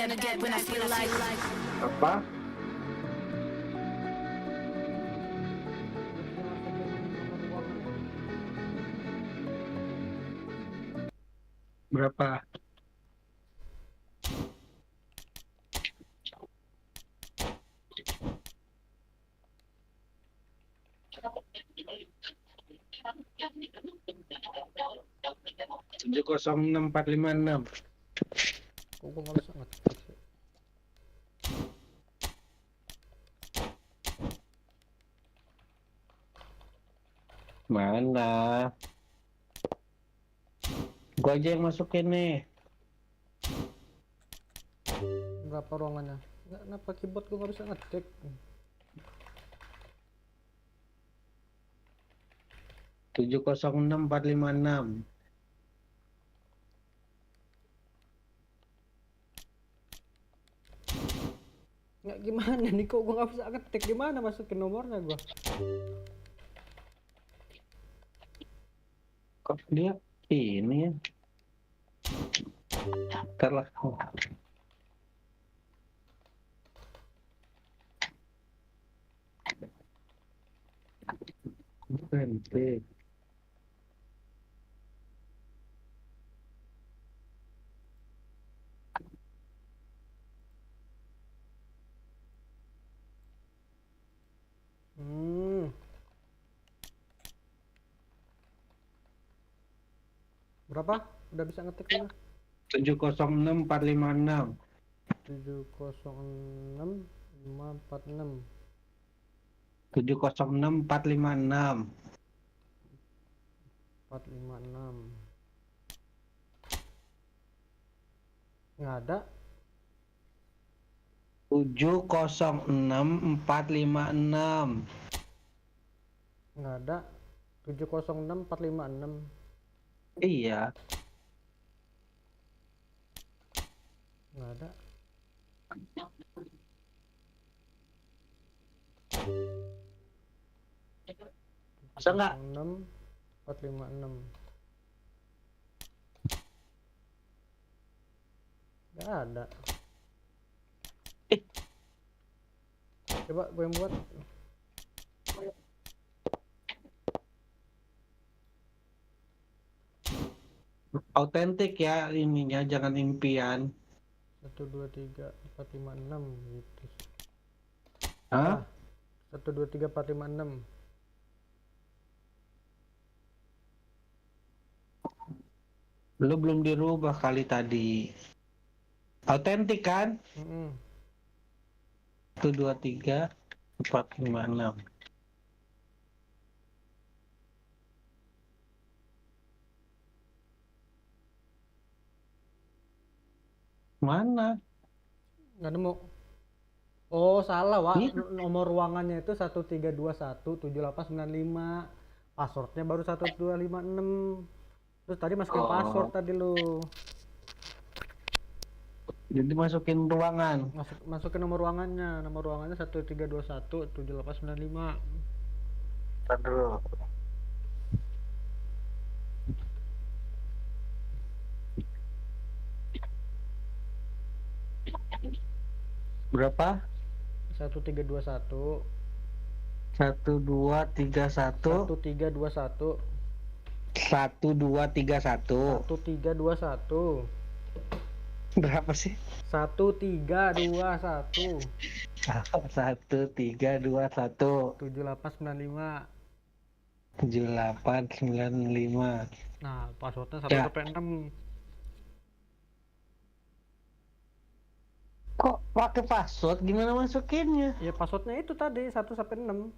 gonna get when I feel like. Apa? Berapa? Tujuh kosong enam empat lima enam. Kok gue nggak bisa ngetik sih? Mana? Gua aja yang masukin nih. Berapa ruangannya? Nggak, kenapa keyboard gue nggak bisa ngetik? Tujuh kosong enam empat lima enam. Nggak, gimana nih, kok gue nggak bisa ngetik? Gimana masukin nomornya gue? Kok dia ini ya? Ntar lah. Berhenti. Berapa? Udah bisa ngetik belum? 706456. 706546. 706456. 456. Nggak ada. 706456. Nggak ada. 706456. Iya. Nggak ada. Masa nggak? 456. Nggak ada. Coba gue yang buat. Autentik ya ininya, jangan impian. 1 2 3 4 5 6 gitu. Hah? 1 2 3 4 5 6. Lu belum dirubah kali tadi. Autentik kan? 1 2 3 4 5 6. Mana? Nggak nemu. Oh, salah, Wak. Iya. Nomor ruangannya itu 13217895. Passwordnya baru 1256. Terus tadi masukin password tadi lu. Jadi masukin ruangan. Masukin nomor ruangannya. Nomor ruangannya 13217895. Aduh. Berapa? 1321 1231 1321 1231. 1321 Berapa sih? 1321 1321 7895. 7895. Nah, passwordnya Ya. 1/6. Kok pakai password? Gimana masukinnya? Ya, passwordnya itu tadi 1/6.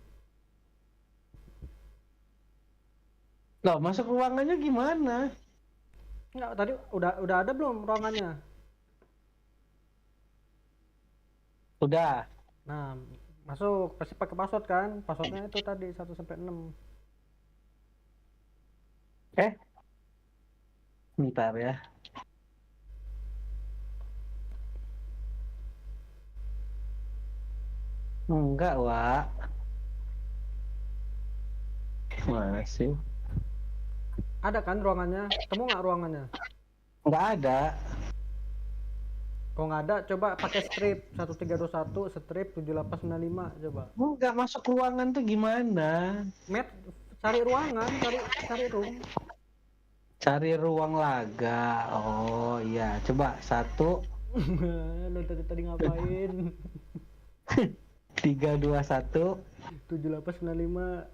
Loh, masuk ruangannya gimana? Enggak, tadi udah ada belum ruangannya? Udah. Nah, masuk pasti pakai password kan? Passwordnya itu tadi 1/6. Bentar ya. Enggak, Wak. Mana sih? Ada kan ruangannya? Temu nggak ruangannya? Enggak ada. Kalau nggak ada, coba pakai strip 1321 strip 7895 coba. Nggak masuk ruangan tuh gimana? Met, cari ruangan, cari room. Cari ruang laga. Oh iya, coba Lo tadi ngapain? 321 7895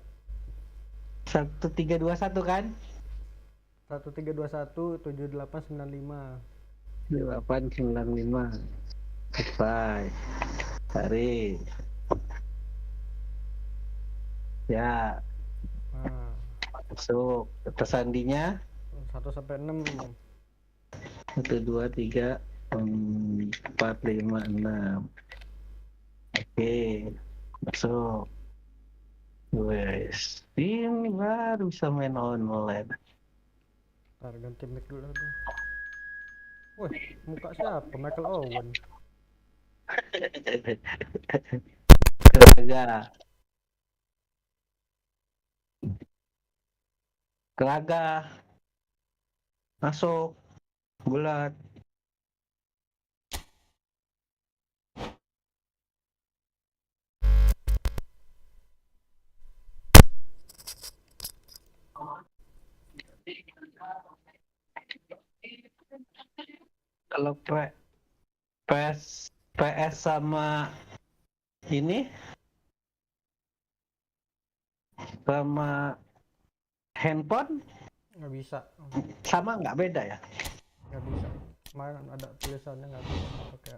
1321 kan? 1321 7895. 895. Selesai. Cari. Ya, Nah, masuk. Tersandinya 1 sampai 6. 1, 2, 3, 4, 5, 6. Oke, masuk. Wes, ini baru bisa main online. Ntar ganti mic dulu gua. Wih, muka siapa? Michael Owen. Kelaga, kelaga, masuk, bulat. Kalau PS sama ini sama handphone Nggak bisa. sama nggak beda ya? Nggak bisa. Kemarin ada tulisannya nggak bisa pakai.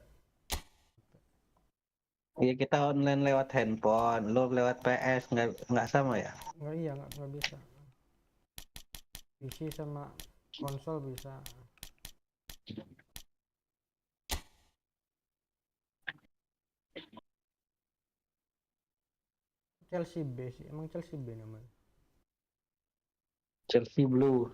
Iya kita online lewat handphone, lo lewat PS nggak sama ya? Nggak, iya nggak bisa. PC sama konsol bisa. Chelsea B sih, emang Chelsea B namanya. Chelsea Blue.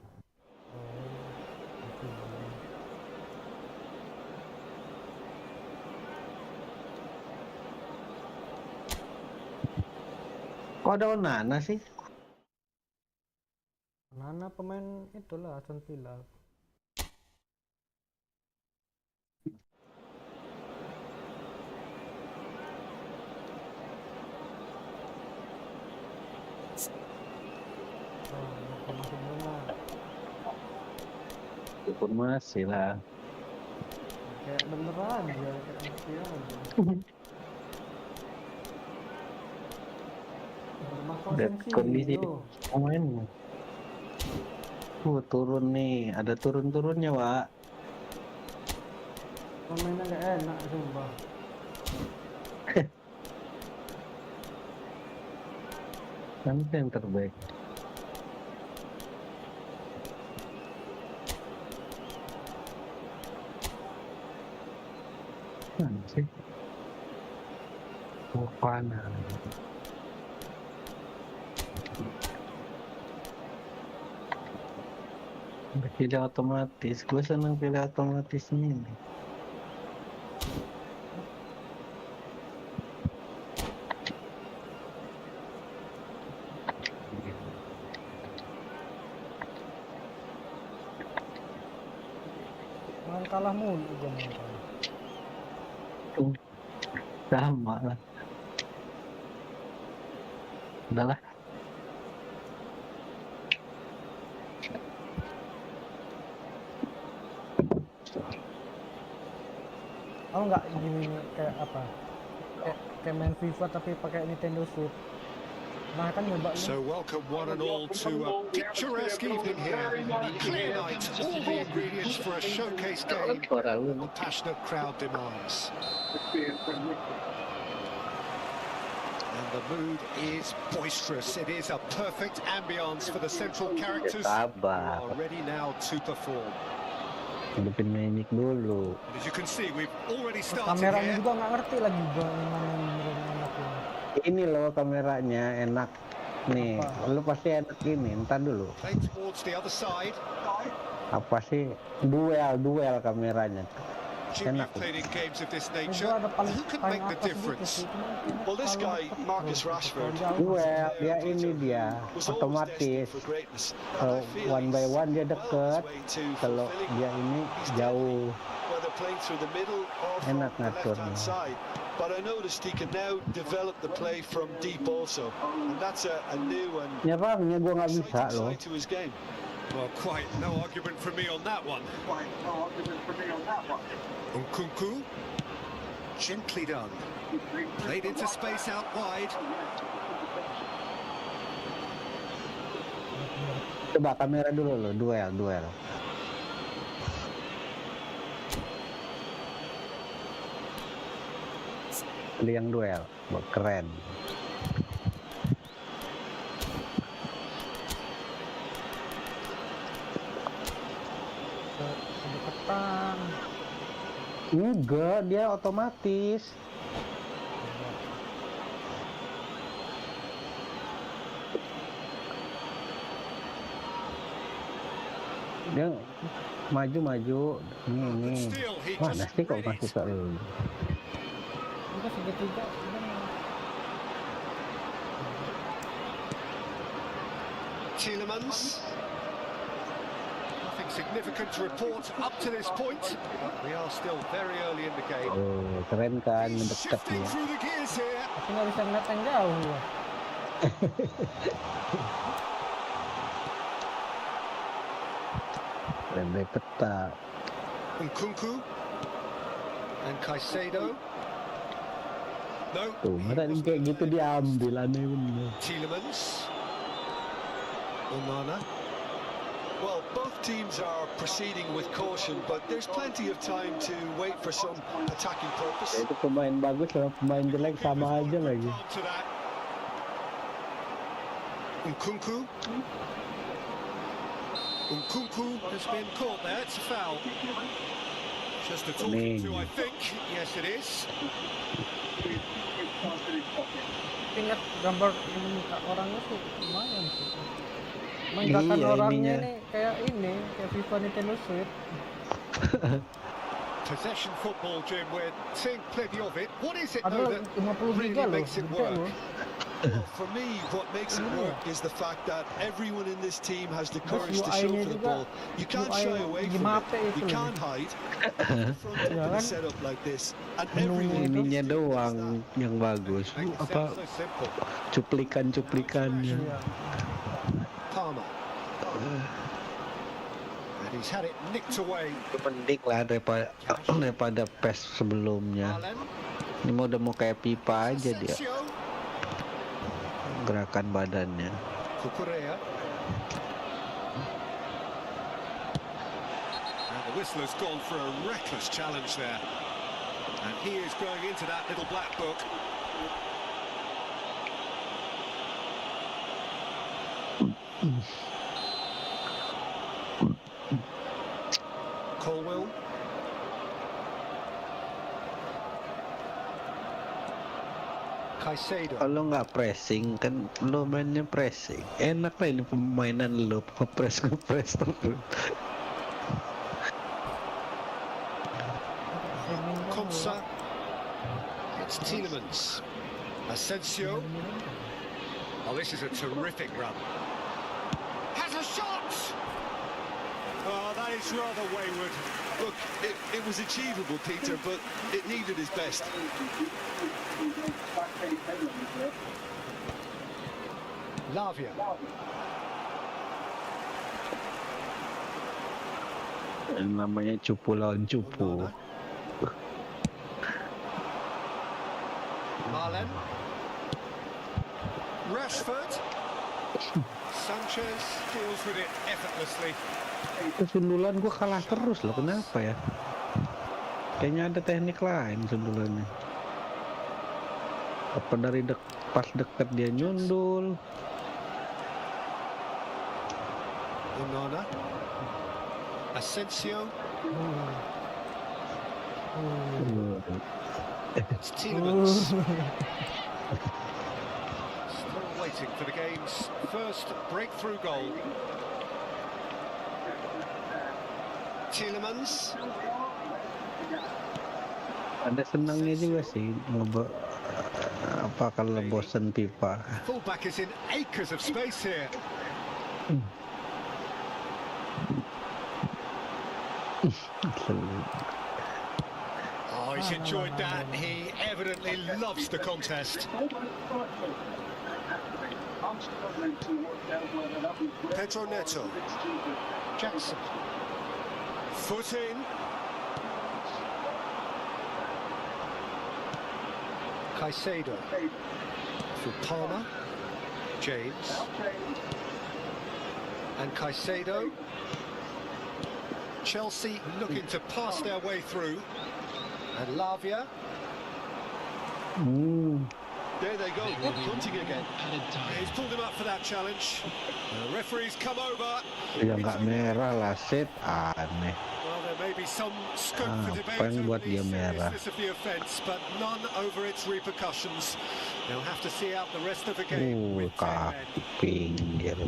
Kok ada Onana sih? Nana pemain itulah Aston Villa. Oh, masuk mana? Pun masih lah. Kayak beneran dia, kayak mati aja. Lihat kondisi pemainnya. Turun nih, ada turun-turunnya, Pak. Pemainnya nggak enak sumpah. Nanti yang terbaik. Sih. Fofana. Pilih otomatis, gue seneng pilih otomatis ini. Main kalah mulu gue main kalah. Sama lah. Udahlah. Tahu nggak gini kayak apa? Kayak main FIFA tapi pakai Nintendo Switch. Nah kan nyoba lu. So welcome one and all to a picturesque evening here. Clear night, all the ingredients for a showcase game. A passionate crowd demands. And the mood is boisterous. It is a perfect ambience for the central characters who are ready now to perform. Hidupin mic dulu. And as you can see, we've already started Kameranya here. juga nggak ngerti lagi gua yang mana yang beneran enak ini. Ini loh kameranya enak. Nih, lu pasti enak ini. Entar dulu. Play towards the other side. Apa sih duel kameranya? You've played in games of this nature. Who can make the difference? Well, this guy, Marcus Rashford, Duel, dia ini dia otomatis. One by one dia deket. Kalau dia ini jauh. playing through the middle or from Enak the ngaturnya. left-hand side. But I noticed he can now develop the play from deep also, and that's a new and Nyerangnya gue nggak bisa exciting loh. side to his game. Well, quite no argument from me on that one. Nkunku. Gently done. Played into space out wide. Coba kamera dulu loh, duel. Yang duel, keren. Kedekatan. Enggak, dia otomatis. Dia maju. Ini. Mana sih kok masuk ke lu? Kita segitiga. Tielemans. Nothing significant to report up to this point. But we are still very early in the game. Oh, keren kan, He's mendekat shifting ya. through the gears here. Tapi nggak bisa ngeliat yang jauh. Keren ketat. Nkunku. And Caicedo. No. Tuh, masa kayak gitu diambil, aneh bener. Tielemans. Onana. Well, both teams are proceeding with caution, but there's plenty of time to wait for some attacking purpose. Itu pemain bagus sama pemain jelek sama aja lagi. To that. Nkunku. Nkunku has been caught there. It's a foul. Just a talking to, I think. Yes, it is. Ingat gambar ini muka orangnya sih lumayan sih. Menggakan Iya, orangnya ininya. nih kayak FIFA Nintendo Switch. Possession football, Jim. We're seeing plenty of it. What is it Ada though that 50 really giga loh, makes it gede work? loh. Well, for me, what makes it work is the fact that everyone in this team has the courage to UI-nya show for the juga, ball. You can't UI shy away di from map it. itu You loh. can't hide. Front Ya up in a kan? setup like this, and Menunya everyone. Ininya doang yang bagus. Make it Apa sound so simple. cuplikannya. Iya. Palmer. And he's had it nicked away. Itu penting lah daripada PES sebelumnya. Allen. Ini udah mau kayak pipa aja dia Asensio. gerakan badannya. Cucurella. And the whistler's gone for a reckless challenge there. And he is going into that little black book. Colwell. Caicedo. Kalau nggak pressing kan lo mainnya pressing. Enak lah ini permainan lo ngepres terus. Konsa. It's Tielemans. Asensio. Oh, this is a terrific run. Has a shot! Oh, that is rather wayward. Look, it was achievable, Peter, but it needed his best. Lavia. Yang namanya cupu lawan cupu. Marlen. Rashford. Sanchez deals with it effortlessly. Itu sundulan gua kalah terus loh, kenapa ya? Kayaknya ada teknik lain sundulannya. Apa dari pas deket dia nyundul? Onana. Asensio. It's Tielemans. Still waiting for the game's first breakthrough goal. Tielemans. Ada senangnya juga sih apa kalau bosen pipa. Fullback is in acres of space here. he's enjoyed that. He evidently loves the contest. Pedro Neto. Jackson. Foot in. Caicedo. For Palmer. James. And Caicedo. Chelsea looking to pass their way through. And Lavia. There they go, hunting again. He's pulled him up for that challenge. The referee's come over. Ya nggak merah lah, set aneh. Well, there may be some scope for debate Apa yang over buat the dia merah? seriousness of the offence, but none over its repercussions. They'll have to see out the rest of the game with 10 men. Kaki pinggir.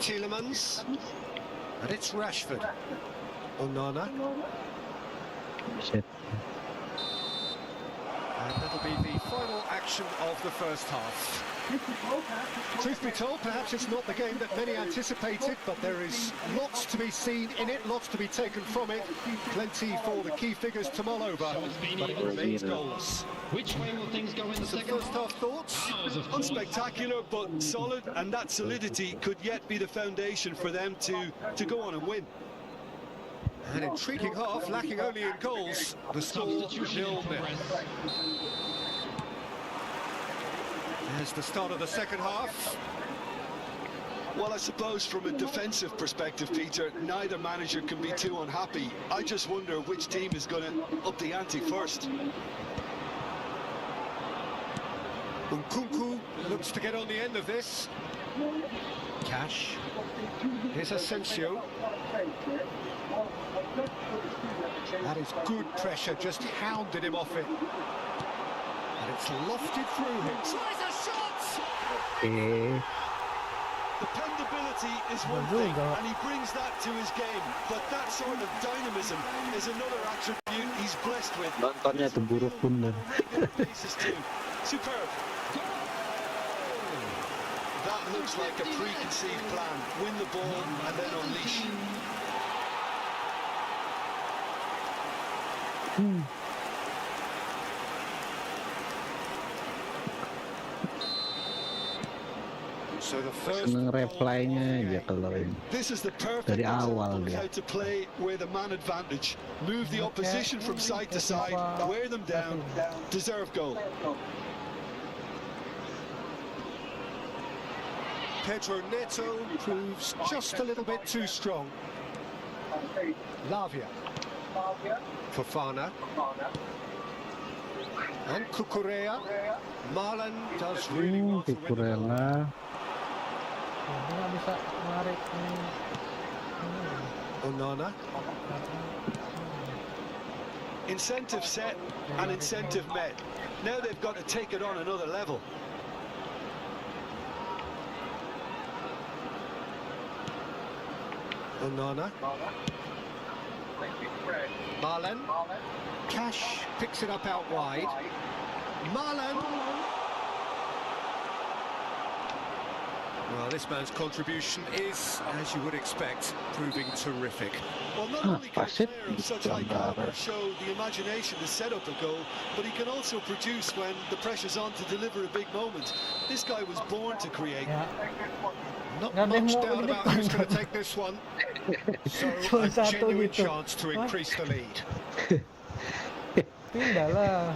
Tielemans. And it's Rashford. Onana. Set. And that'll be the final action of the first half. Truth be told, perhaps it's not the game that many anticipated, but there is lots to be seen in it, lots to be taken from it. Plenty for the key figures to mull over, but it remains goalless. Which way will things go in the The second first half thoughts? Unspectacular, but solid, and that solidity could yet be the foundation for them to go on and win. An intriguing half, lacking only in goals. The score 0-0. There's the start of the second half. Well, I suppose from a defensive perspective, Peter, neither manager can be too unhappy. I just wonder which team is going to up the ante first. Nkunku looks to get on the end of this. Cash. Here's Asensio. That is good pressure, just hounded him off it. And it's lofted through him. Tries a shot! Dependability is one thing, and he brings that to his game. But that sort of dynamism is another attribute he's blessed with. Nontonnya tuh buruk bener. Superb. That looks like a preconceived plan. Win the ball and then unleash. So the first Seneng reply-nya aja kalau ini. This is the perfect Dari awal example of dia. how to play with a man advantage. Move the opposition from side to side, wear them down, deserve goal. Pedro Neto proves just a little bit too strong. Lavia. Fofana. And Cucurella. Marlon does really well to win the ball. Cucurella. Dia nggak bisa menarik ini. Onana. Incentive set and incentive met. Now they've got to take it on another level. Onana. Marlon. Cash picks it up out wide. Marlon. Well, this man's contribution is, as you would expect, proving terrific. Well, not only can a Pasit. player of such high caliber show the imagination to set up a goal, but he can also produce when the pressure's on to deliver a big moment. This guy was born to create. Ya, Not Nggak ada yang much mau doubt ke about depan. who's going to take this one. So Cuma a satu genuine gitu. chance to increase the lead. pindah lah.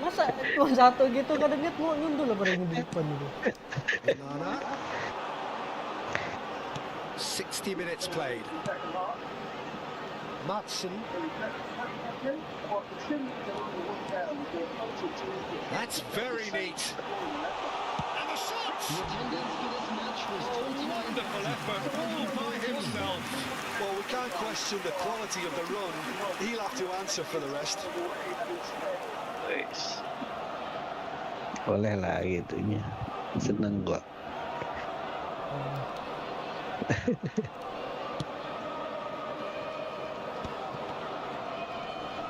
Masa cuma satu gitu kadang dia mau nyundul apa yang di depan gitu. Onana. 60 minutes played. Matson. That's very neat. And the shot! Wonderful effort, all by himself. Well, we can't question the quality of the run. He'll have to answer for the rest. Boleh lah gitunya. Seneng gua.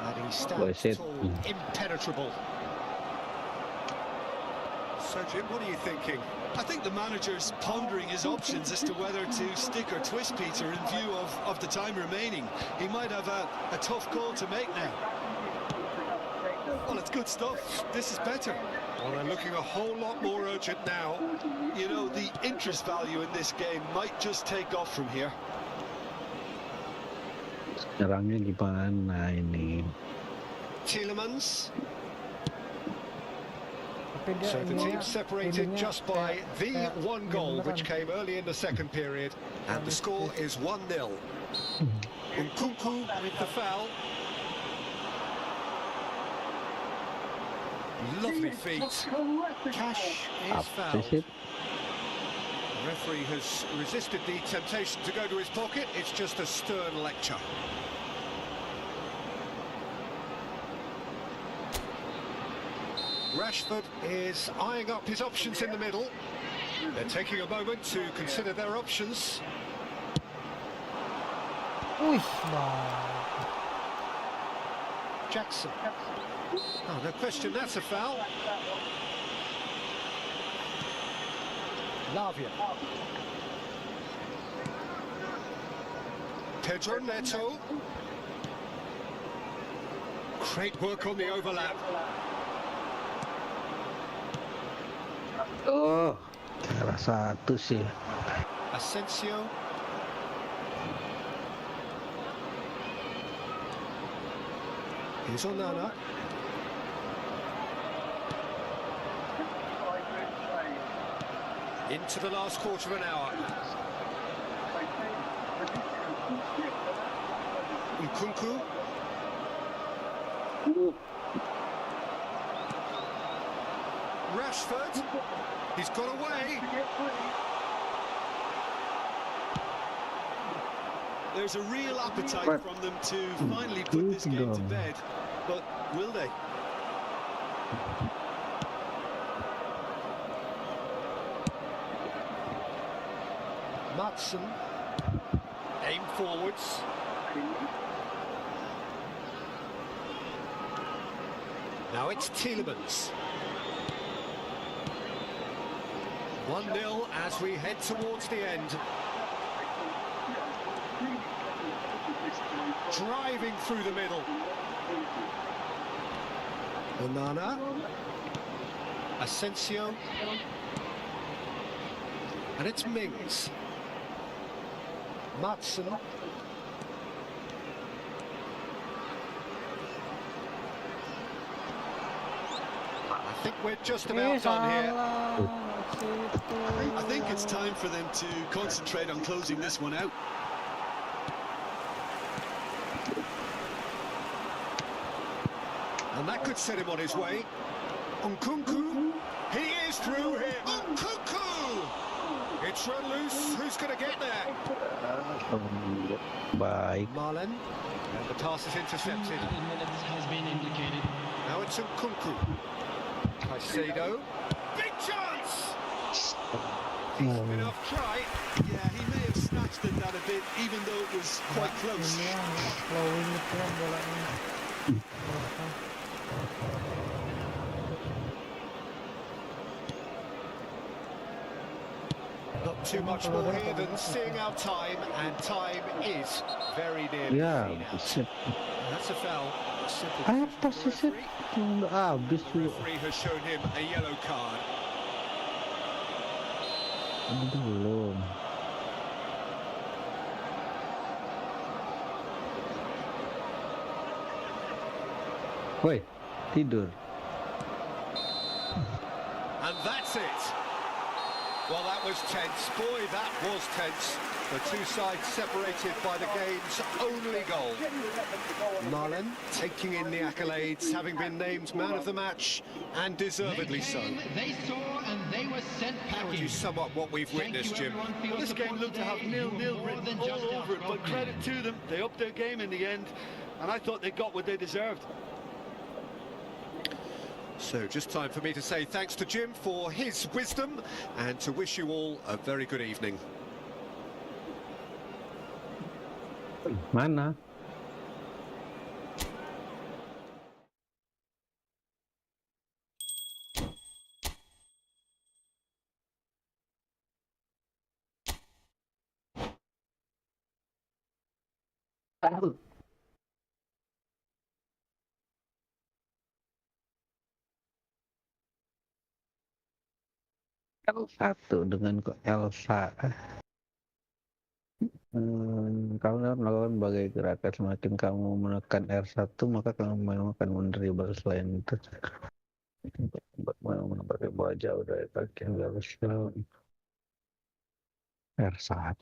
And he Boy, stands shit. tall, impenetrable. So, Jim, what are you thinking? I think the manager's pondering his options as to whether to stick or twist Peter in view of the time remaining. He might have a tough call to make now. Well, it's good stuff. This is better. Well, they're looking a whole lot more urgent now. You know, the interest value in this game might just take off from here. Nyerangnya gimana ini? Tielemans. Tapi dia So the ininya- team separated ininya just by kayak- the kayak one goal, which beneran. came early in the second period. And the score is 1-0. Nkunku with the foul. Lovely feet. Cash is Apa fouled. sih? The referee has resisted the temptation to go to his pocket. It's just a stern lecture. Rashford is eyeing up his options in the middle. They're taking a moment to consider their options. Wih, bah. Jackson. Oh, no question, that's a foul. Lavia. Pedro Neto. Great work on the overlap. Oh, salah satu sih. Asensio. Here's Onana. Into the last quarter of an hour. Nkunku. Rashford. He's got away. There's a real appetite from them to finally put this game to bed, but will they? Matson. Aim forwards. Now it's Tielemans. 1-0 as we head towards the end. Driving through the middle. Onana. Asensio. And it's Mings. Matson. I think we're just about done here. I think it's time for them to concentrate on closing this one out. And that could set him on his way. Nkunku. He is through here. Nkunku! It's run loose. Who's going to get there? Baik. Marlen. And the pass is intercepted. minutes has been indicated. Now it's Nkunku. Caicedo. Big chance! Decent enough try. Yeah, he may have snatched at that a bit, even though it was quite close. Ini yang flowing itu yang bolanya. Not too much more here than seeing our time, and time is very nearly Ya, run out. buset. That's a foul. Simple Apa sih sih? Udah habis The juga. referee has shown him a yellow card. Belum. Woi, tidur. And that's it. Well, that was tense. Boy, that was tense. The two sides separated by the game's only goal. Marlen taking in the accolades, having been named man of the match, and deservedly so. They saw and they were sent How would packing. you sum up what we've Thank witnessed, you Jim? everyone for your Well, this game support looked to have today. You nil-nil were more written than all just over it, but outspoken. credit to them. They upped their game in the end, and I thought they got what they deserved. So just time for me to say thanks to Jim for his wisdom and to wish you all a very good evening. Mana? L1 dengan kok Elsa. Kamu dapat melakukan berbagai gerakan. Semakin kamu menekan R1, maka kamu akan menerima selain itu. Pakai bola jauh dari kaki yang harus R1.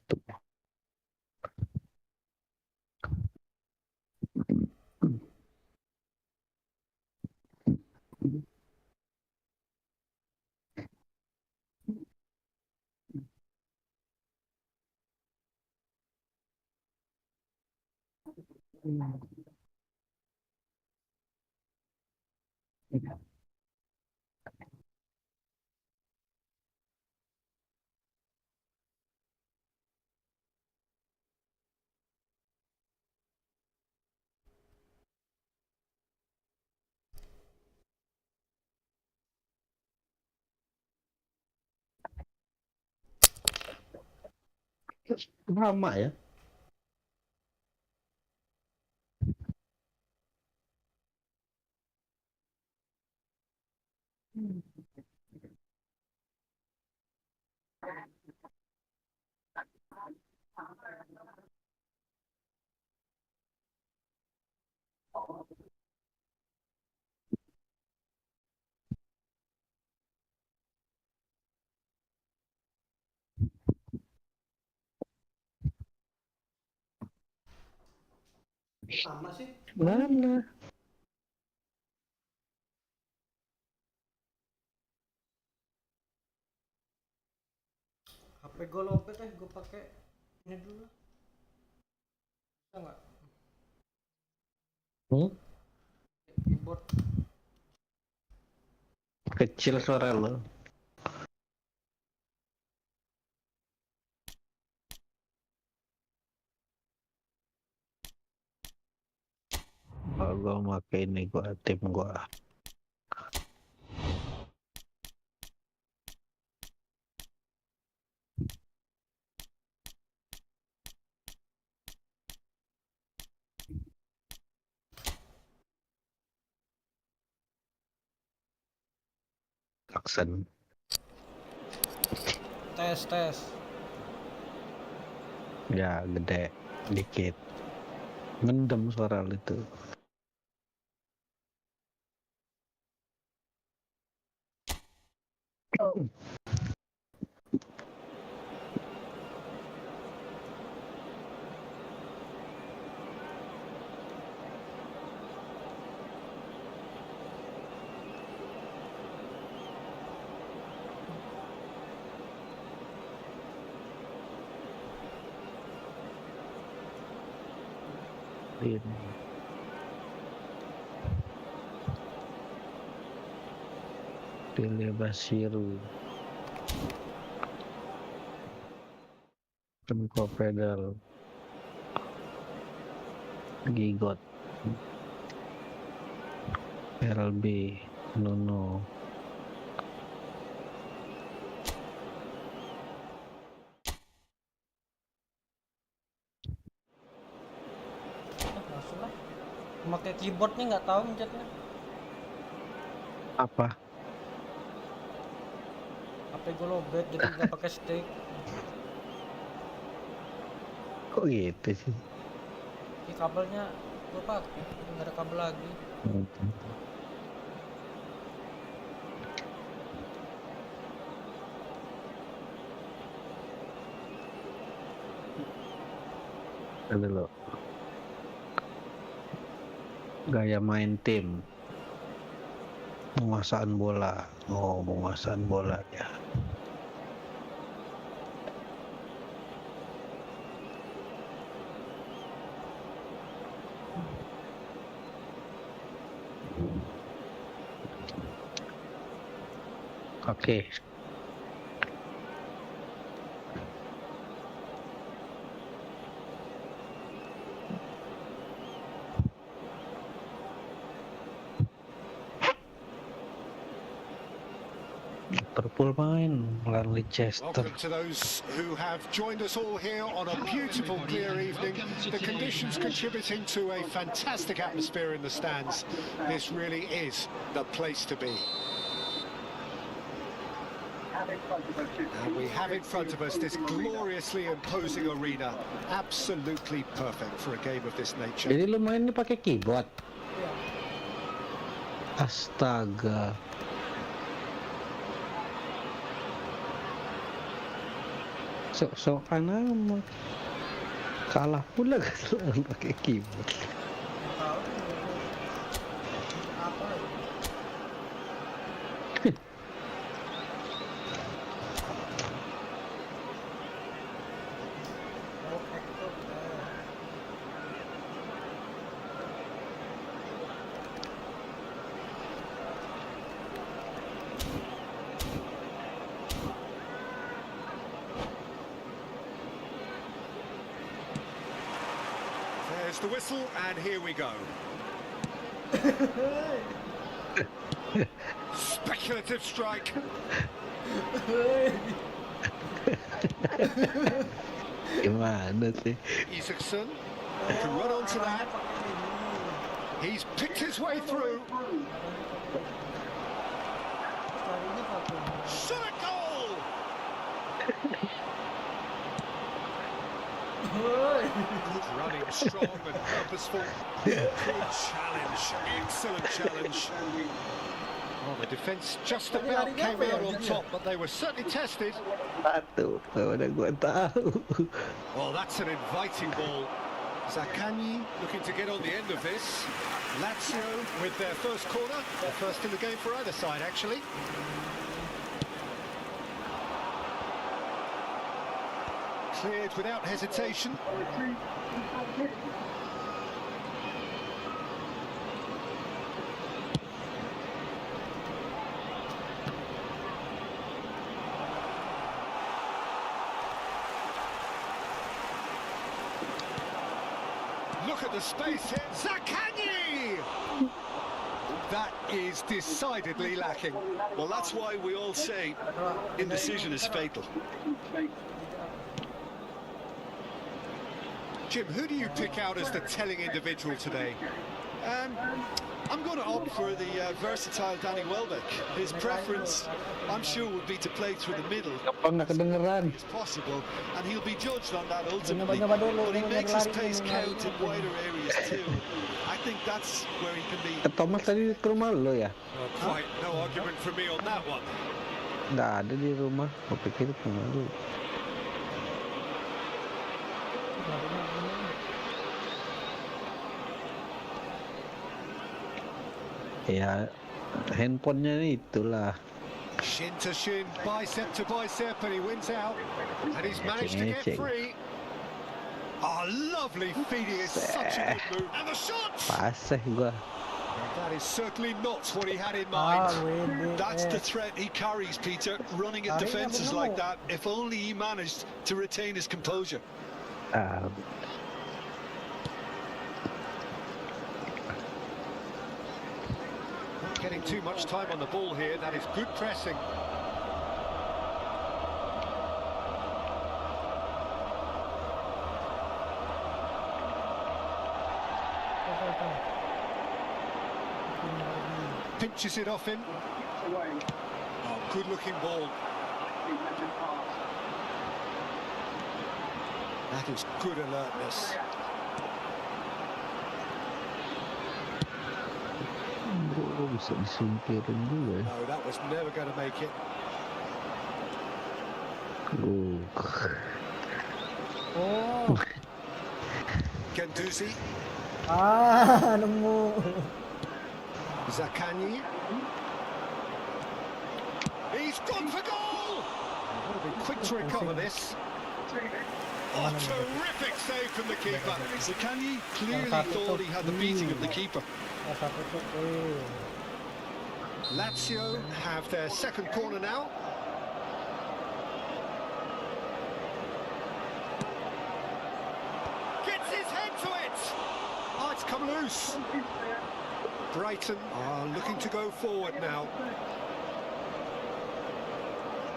Lama ya. Sama sih. Mana? HP gue lobet gue pakai ini dulu lah. Bisa nggak? Keyboard. Kecil suara lo. Kalau gua pakai ini, tim gua aksen. Tes. Ya gede dikit. Mendem suara lo itu. Ini. Pilih Basiru. Tempo pedal. Gigot. LB. Nono. Langsung lah. Pakai keyboard nih nggak tahu mencetnya. Apa? HP gue lobet jadi nggak pakai stick. Kok gitu sih? Ini kabelnya gue pakai, nggak ada kabel lagi. Ada lo. Gaya main tim. Penguasaan bola. Oh, penguasaan bola ya. Oke. Liverpool main melawan Leicester. Welcome to those who have joined us all here on a beautiful, clear evening. The conditions contributing to a fantastic atmosphere in the stands. This really is the place to be. And we have in front of us this gloriously imposing arena. Absolutely perfect for a game of this nature. Jadi lu main ini pakai keyboard. Astaga. Sok-sokan amat. Kalah pula kalau pakai keyboard. There's the whistle, and here we go. Speculative strike. Gimana sih? Isaacson can run onto that. He's picked his way through. Shot a goal! Running strong and purposeful. Good challenge, excellent challenge. Well, the defence just about came out on top, but they were certainly tested. Well, that's an inviting ball. Zaccagni looking to get on the end of this. Lazio with their first corner, the first in the game for either side, actually. Cleared without hesitation. Look at the space here. Zaccagni! That is decidedly lacking. Well, that's why we all say indecision is fatal. Jim, who do you pick out as the telling individual today? I'm going to opt for the versatile Danny Welbeck. His preference, I'm sure, would be to play through the middle as possible, and he'll be judged on that ultimately. But he makes his pace count in wider areas too. I think that's where he can be. Thomas tadi ke rumah lo ya? Well, quite no argument from me on that one. Nggak ada di rumah. Gue pikir ke rumah lu. Ya, handphonenya itulah. Shin to shin, bicep to bicep, and he wins out. And he's managed to get free. Oh, lovely feeding is such a good move. And the shot! Paseh gua. That is certainly not what he had in mind. That's the threat he carries, Peter, running at defences like that. If only he managed to retain his composure. Getting too much time on the ball here. That is good pressing. Pinches it off him. Oh, good looking ball. That is good alertness. Bisa disingkirin juga. No, that was never going to make it. Oh. Gendouzi. Nemu. Zaccagni. He's gone for goal! Would have been quick to recover this. Oh, terrific save from the keeper. Zaccagni clearly thought he had the beating of the keeper. Lazio have their second corner now. Gets his head to it! Oh, it's come loose. Brighton are looking to go forward now.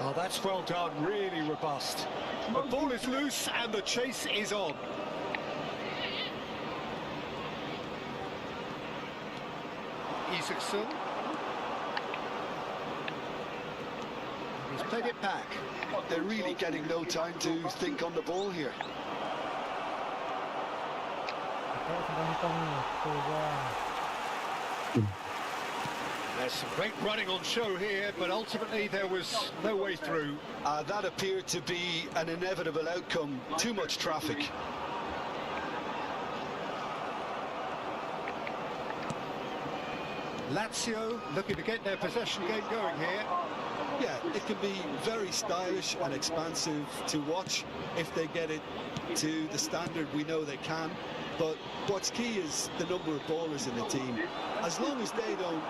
Oh, that's well done, really robust. The ball is loose and the chase is on. Isaacson. He's played it back. They're really getting no time to think on the ball here. There's some great running on show here, but ultimately there was no way through. That appeared to be an inevitable outcome. Too much traffic. Lazio looking to get their possession game going here. Yeah, it can be very stylish and expansive to watch if they get it to the standard we know they can. But what's key is the number of ballers in the team. As long as they don't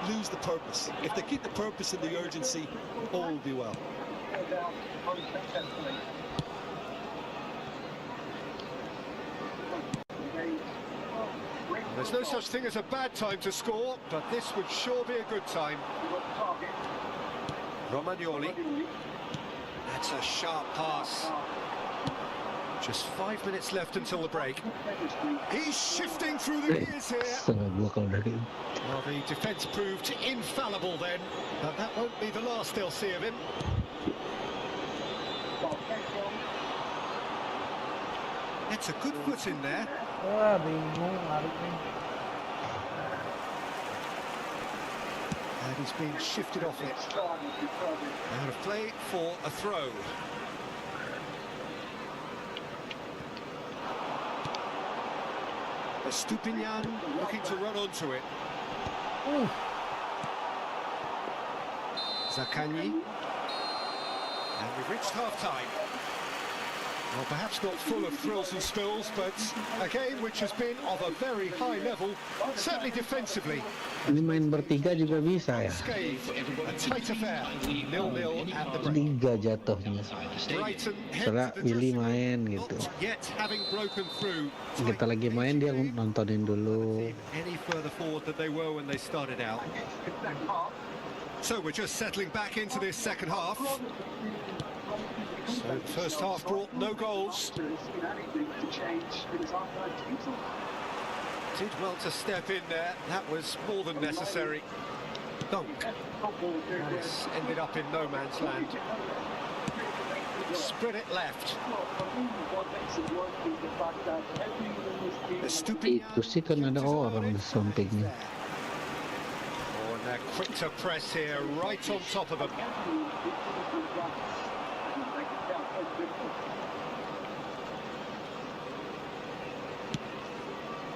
lose the purpose, if they keep the purpose and the urgency, all will be well. There's no such thing as a bad time to score, but this would sure be a good time. Romagnoli. That's a sharp pass. Just 5 minutes left until the break. He's shifting through the gears here. Well, the defence proved infallible then, but that won't be the last they'll see of him. It's a good foot in there. And he's been shifted off it. Out of play for a throw. Stupinian looking to run onto it. Zaccagni. And we've reached half-time. Well, perhaps not full of thrills and spills, but a game which has been of a very high level, certainly defensively. Ini main bertiga juga bisa ya. A tight affair, 0-0 at the break. Tiga jatuhnya. Setelah Willy main gitu. Yet having broken through. Kita lagi main dia nontonin dulu. Any further forward than they were when they started out. So we're just settling back into this second half. So the first half brought no goals. Did well to step in there. That was more than necessary. Dunk. This ended up in no man's land. Spread it left. Itu sih kan ada orang di sampingnya. Oh, and they're quick to press here, right on top of them.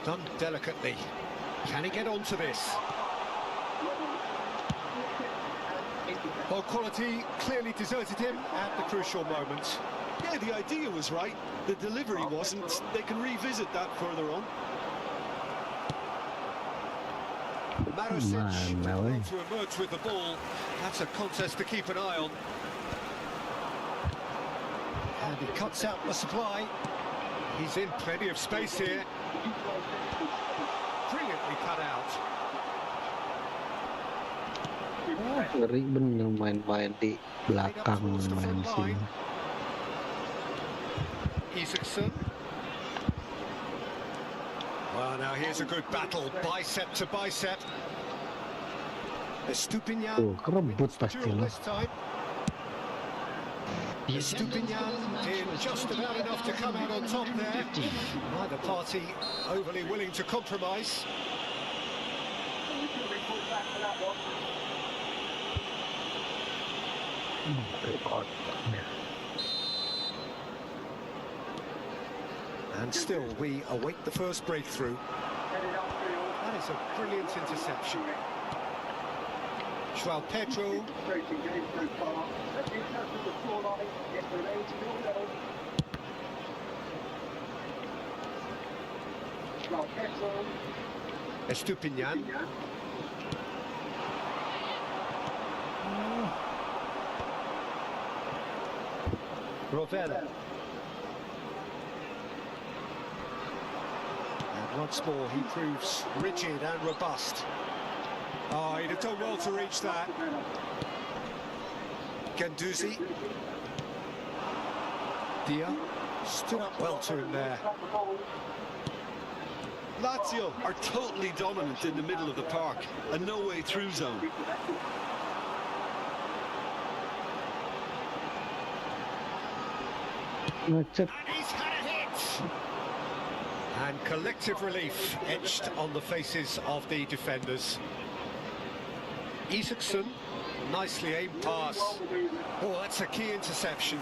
Done delicately. Can he get onto this? Well, quality clearly deserted him at the crucial moment. Yeah, the idea was right. The delivery wasn't. They can revisit that further on. Marosic to emerge with the ball. That's a contest to keep an eye on. And he cuts out the supply. He's in plenty of space here. Brilliantly cut out. Ngeri bener main-main di belakang, main sini. Isaacson. Well, now here's a good battle, bicep to bicep. Stupinian. Kerebut pasti loh. Stupinian did just about enough to come out on top there. Neither party overly willing to compromise. And still, we await the first breakthrough. That is a brilliant interception. João Pedro. Stupinian. Rovella. And once more he proves rigid and robust. Oh, he'd have done well to reach that. Ganduzi. Dia stood up well to him there. Lazio are totally dominant in the middle of the park, a no-way through zone. Macet. And he's had a hit! And collective relief etched on the faces of the defenders. Isaacson, nicely aimed pass. Oh, that's a key interception.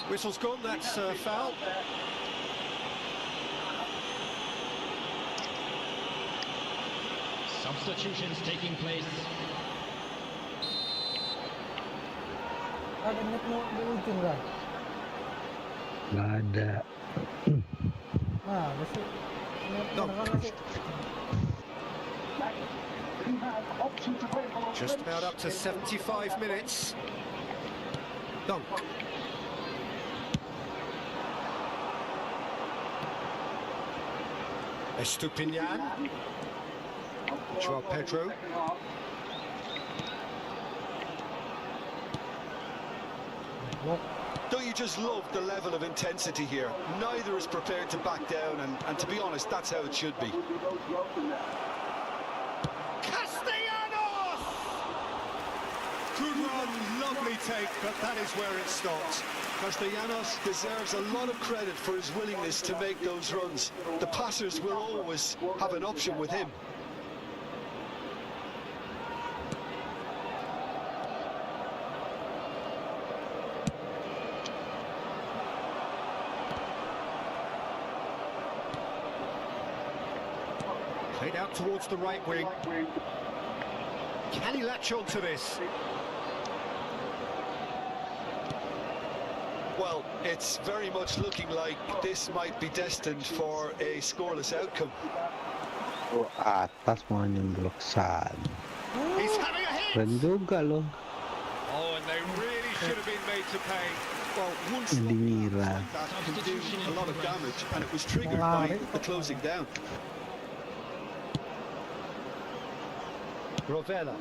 Whistle's gone, that's foul. Substitutions taking place. Ada net mau di ujung kan? Nggak ada. Nah, besok net No. mana sih? Just about up to 75 minutes. Dunk. Estupinian. Joao Pedro. Don't you just love the level of intensity here? Neither is prepared to back down, and to be honest, that's how it should be. Castellanos! Good run, lovely take, but that is where it stops. Castellanos deserves a lot of credit for his willingness to make those runs. The passers will always have an option with him. Played out towards the right wing. Can he latch on to this? Well, it's very much looking like this might be destined for a scoreless outcome. Oh, atas mau nyemblok sad. He's having a hit! Keren juga loh. Oh, and they really should have been made to pay. Well, once Di Mira. that can do a lot of damage, and it was triggered by the closing down. Rovella.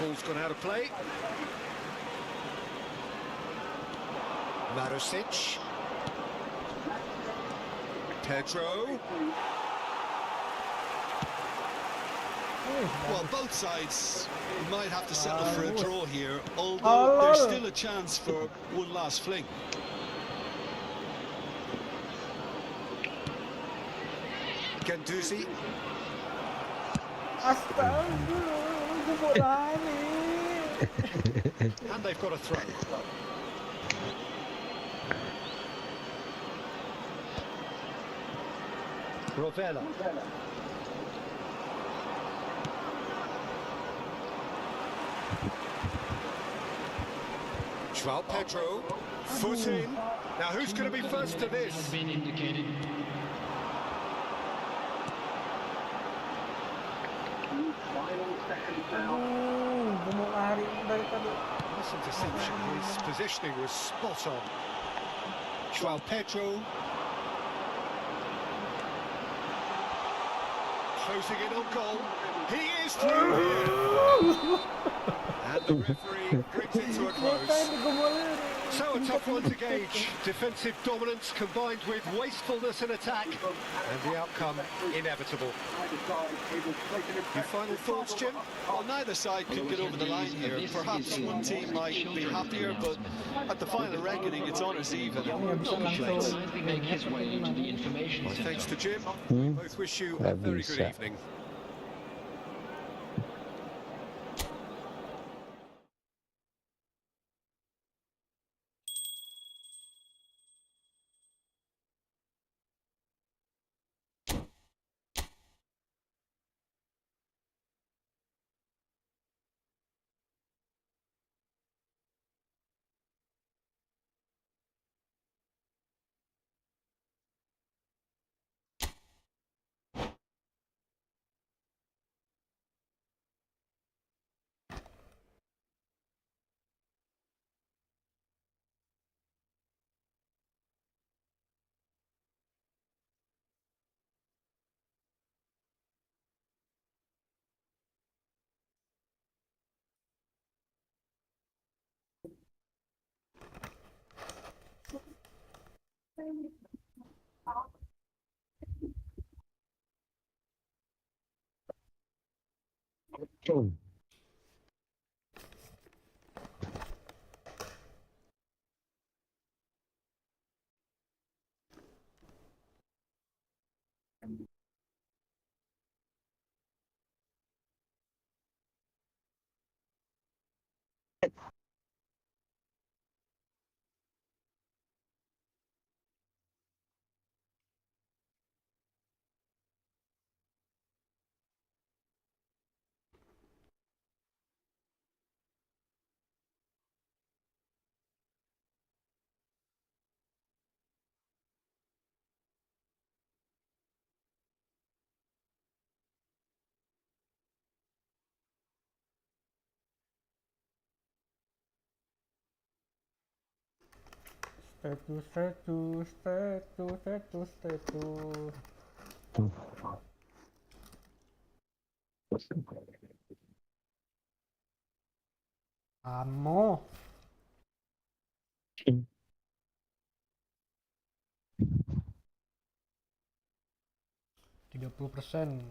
Ball's gone out of play. Marusic. Pedro. Well, both sides might have to settle for a draw here, although there's still a chance for one last fling. Ganduzi. Astaga, bola nih. And they've got a throw. Rovella. Joao Pedro. Foot in. Now who's going to be first to Has this? been indicated. Mau lari dari tadi. This interception, his positioning was spot on. Joao Pedro. Closing in on goal. He is through here. And the referee brings it to a close. So a tough one to gauge. Defensive dominance combined with wastefulness in attack. And the outcome inevitable. Your final thoughts, Jim? Well, neither side could get over the line here. Perhaps one team might be happier, but at the final reckoning, it's honours even. No complaints. Kindly make his way to the information My centre. thanks to Jim. We both wish you a very good evening. Status. Amo. 30%.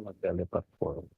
Laga Liverpool.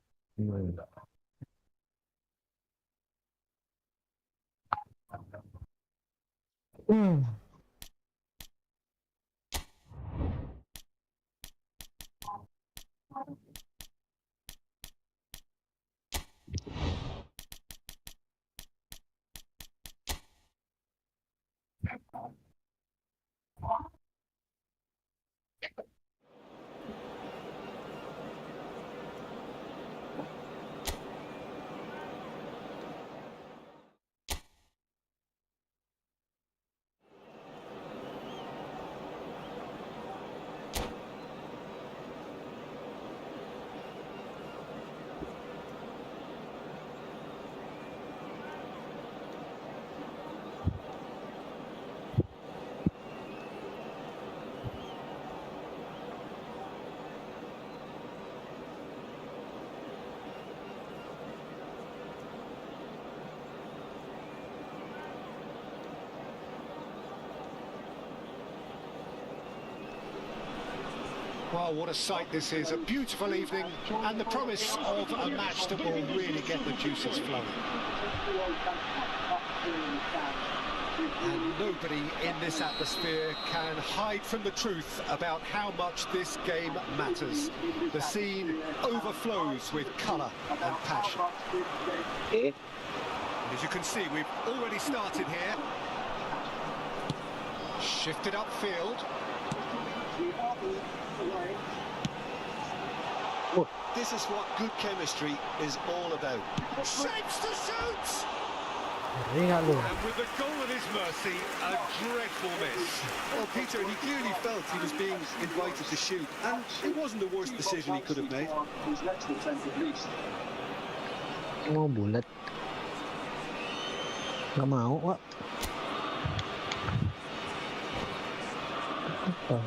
Well, what a sight this is. A beautiful evening and the promise of a match that will really get the juices flowing. And nobody in this atmosphere can hide from the truth about how much this game matters. The scene overflows with colour and passion. And as you can see, we've already started here. Shifted upfield. This is what good chemistry is all about. Shapes to shoot! Ngeri lu? And with the goal at his mercy, a dreadful miss. Well, Peter, he clearly felt he was being invited to shoot, and it wasn't the worst decision he could have made. Mau bulat. Nggak mau, Wak.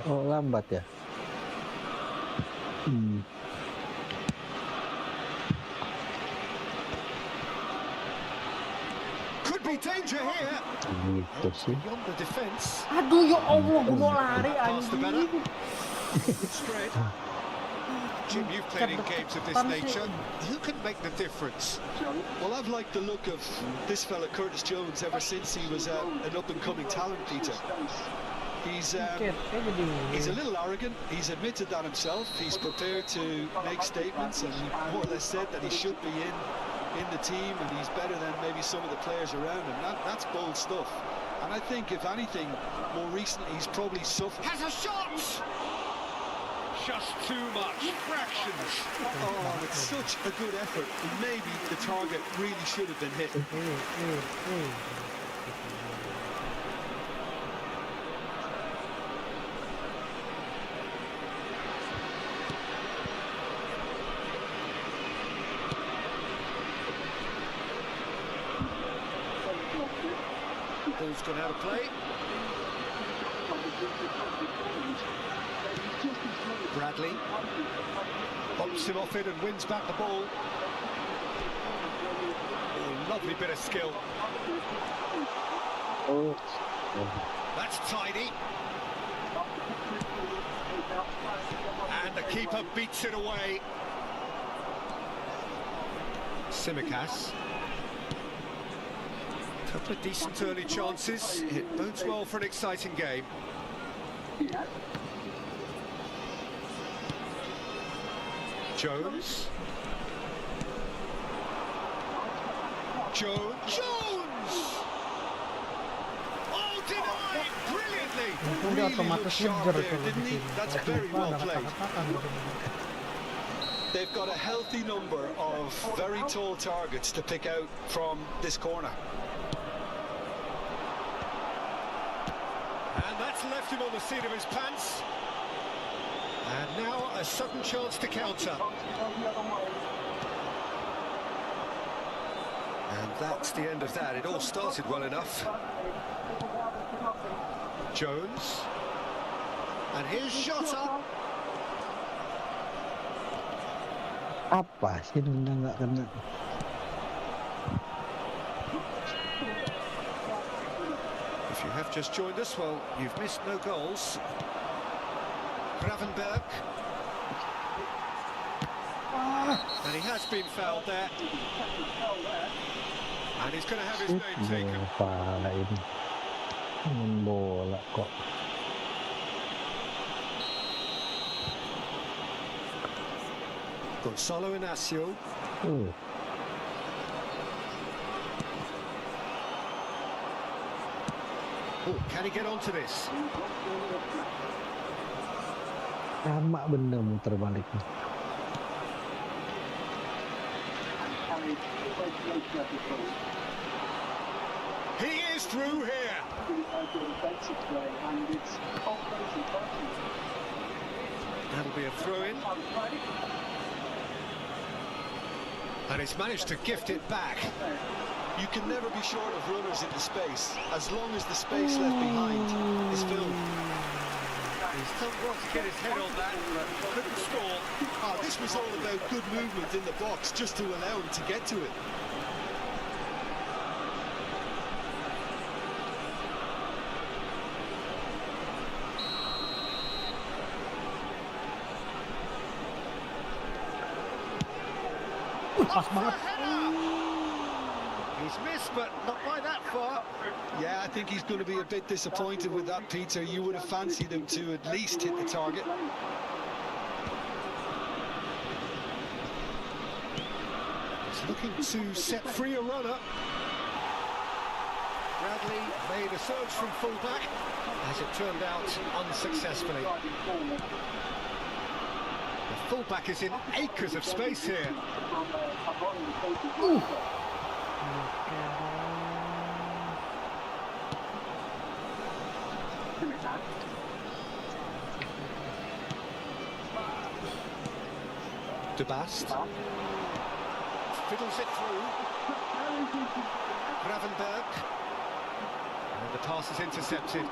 Oh, lambat ya? Could be danger here. Gitu sih. Beyond the defence. Aduh ya Allah, gue mau lari Past the banner. anjing. Good spread. Jim, you've played in games of this nature. Who can make the difference? Well, I've liked the look of this fella, Curtis Jones, ever since he was an up-and-coming talent, Peter. He's a little arrogant. He's admitted that himself. He's prepared to make statements, and he more or less said that he should be in the team, and he's better than maybe some of the players around him. That's bold stuff. And I think, if anything, more recently, he's probably suffered. Has a shot! Just too much. Fractions. Oh, it's such a good effort. Maybe the target really should have been hit. gone out of play. Bradley bumps him off it and wins back the ball. Oh, lovely bit of skill. Oh. That's tidy. And the keeper beats it away. Simicas. Couple of decent early chances. It bodes well for an exciting game. Jones. Jones! Oh, denied! Brilliantly! Untung dia Really otomatis looked sharp ngejar there, kalau di didn't he? sini. That's Kalau very FIFA well nggak played. kata-kata gitu. They've got a healthy number of very tall targets to pick out from this corner. And that's left him on the seat of his pants. And now a sudden chance to counter. And that's the end of that. It all started well enough. Jones. And here's Jota. Apa sih nendang nggak kena? If you have just joined us, well, you've missed no goals. Gravenberg. And he has been fouled there. And he's going to have his name taken. Pala ini. Main bola kok. Gonzalo Inacio. Oh, can he get onto this? Sama bener muter baliknya. He is through here. That'll be a throw-in. And he's managed to gift it back. You can never be short of runners into space, as long as the space left behind is filled. He's done well to get his head on that, but couldn't score. Oh, this was all about good movement in the box, just to allow him to get to it. Pas banget. He's missed, but not by that far. Yeah, I think he's going to be a bit disappointed with that, Peter. You would have fancied him to at least hit the target. He's looking to set free a runner. Bradley made a surge from fullback, as it turned out unsuccessfully. The fullback is in acres of space here. De Bast fiddles it through. Gravenberg, and the pass is intercepted.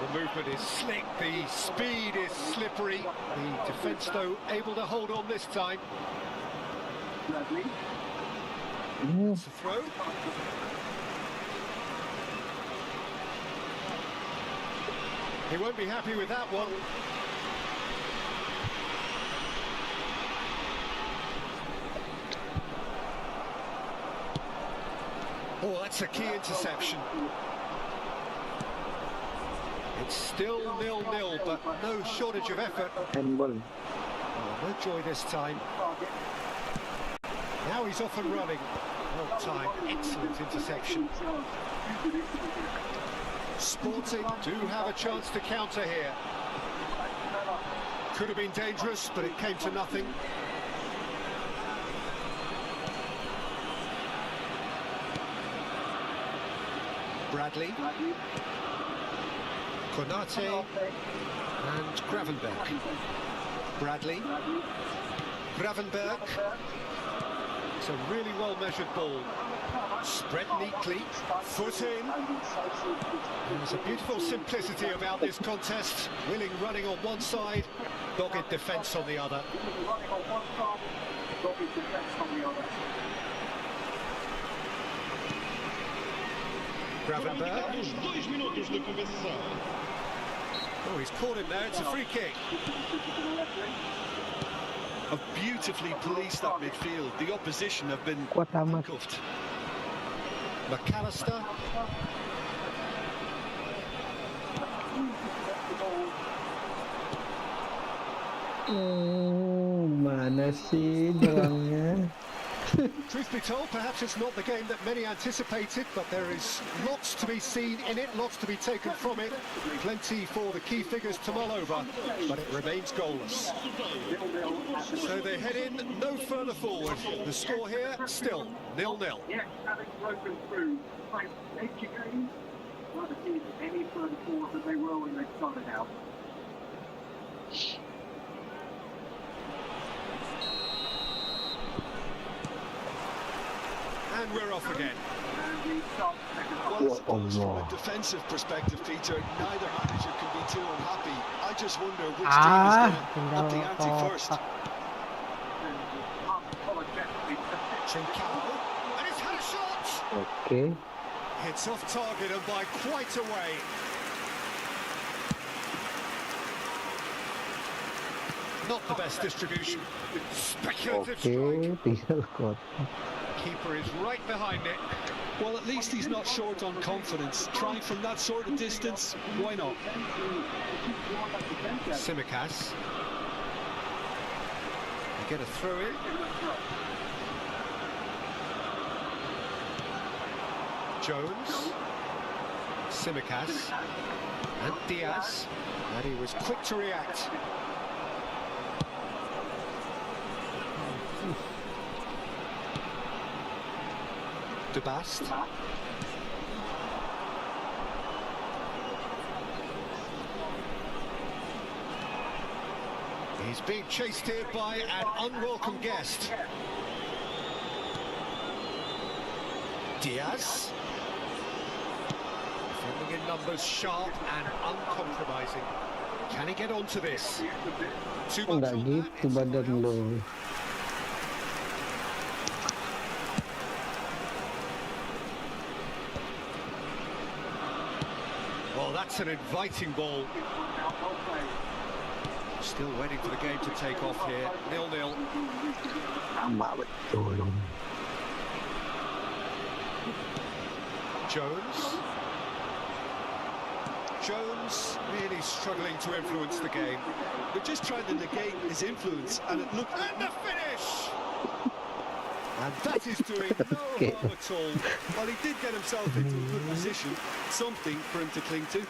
The movement is slick, the speed is slippery. The defence, though, able to hold on this time. It's a throw. He won't be happy with that one. Oh, that's a key interception. It's still 0-0, but no shortage of effort. Handball. Oh, no joy this time. Now he's off and running. Well timed, excellent interception. Sporting do have a chance to counter here. Could have been dangerous, but it came to nothing. Bradley. Konate and Gravenberg. Bradley. Gravenberg. It's a really well-measured ball. Spread neatly, foot in. There's a beautiful simplicity about this contest. Willing running on one side, dogged defence on the other. Gravenberg. Oh, he's caught him there. It's a free kick. Have beautifully policed that midfield. The opposition have been Kuat amat. handcuffed. McAllister. Mana sih jalannya? Truth be told, perhaps it's not the game that many anticipated, but there is lots to be seen in it, lots to be taken from it. Plenty for the key figures to mull over, but it remains goalless. So they head in no further forward. The score here, still 0-0. Yes, having broken through, like educating, not to see any further forward than they were when they started out. And we're off again. Well, I suppose from a defensive perspective, Peter, neither manager can be too unhappy. I just wonder which team is going to up the ante first. Trincao, and he's had a shot! Okay. It's off target and by quite a way. Not the best distribution. Speculative strike. Tinggal kot. Keeper is right behind it. Well, at least he's not short on confidence. Trying from that sort of distance, why not? Tsimikas. They get a throw in. Jones. Tsimikas. And Diaz. And he was quick to react. De Bast. He's being chased here by an unwelcome guest. Diaz. Defending in numbers, sharp and uncompromising. Can he get onto this? Too much Enggak on gitu that. badan lo. Well, that's an inviting ball. Still waiting for the game to take off here. 0-0. Sama betul. Jones. Jones really struggling to influence the game. They're just trying to negate his influence, and it looked... And the finish! And that is doing no harm at all. Well, he did get himself into a good position, something for him to cling to.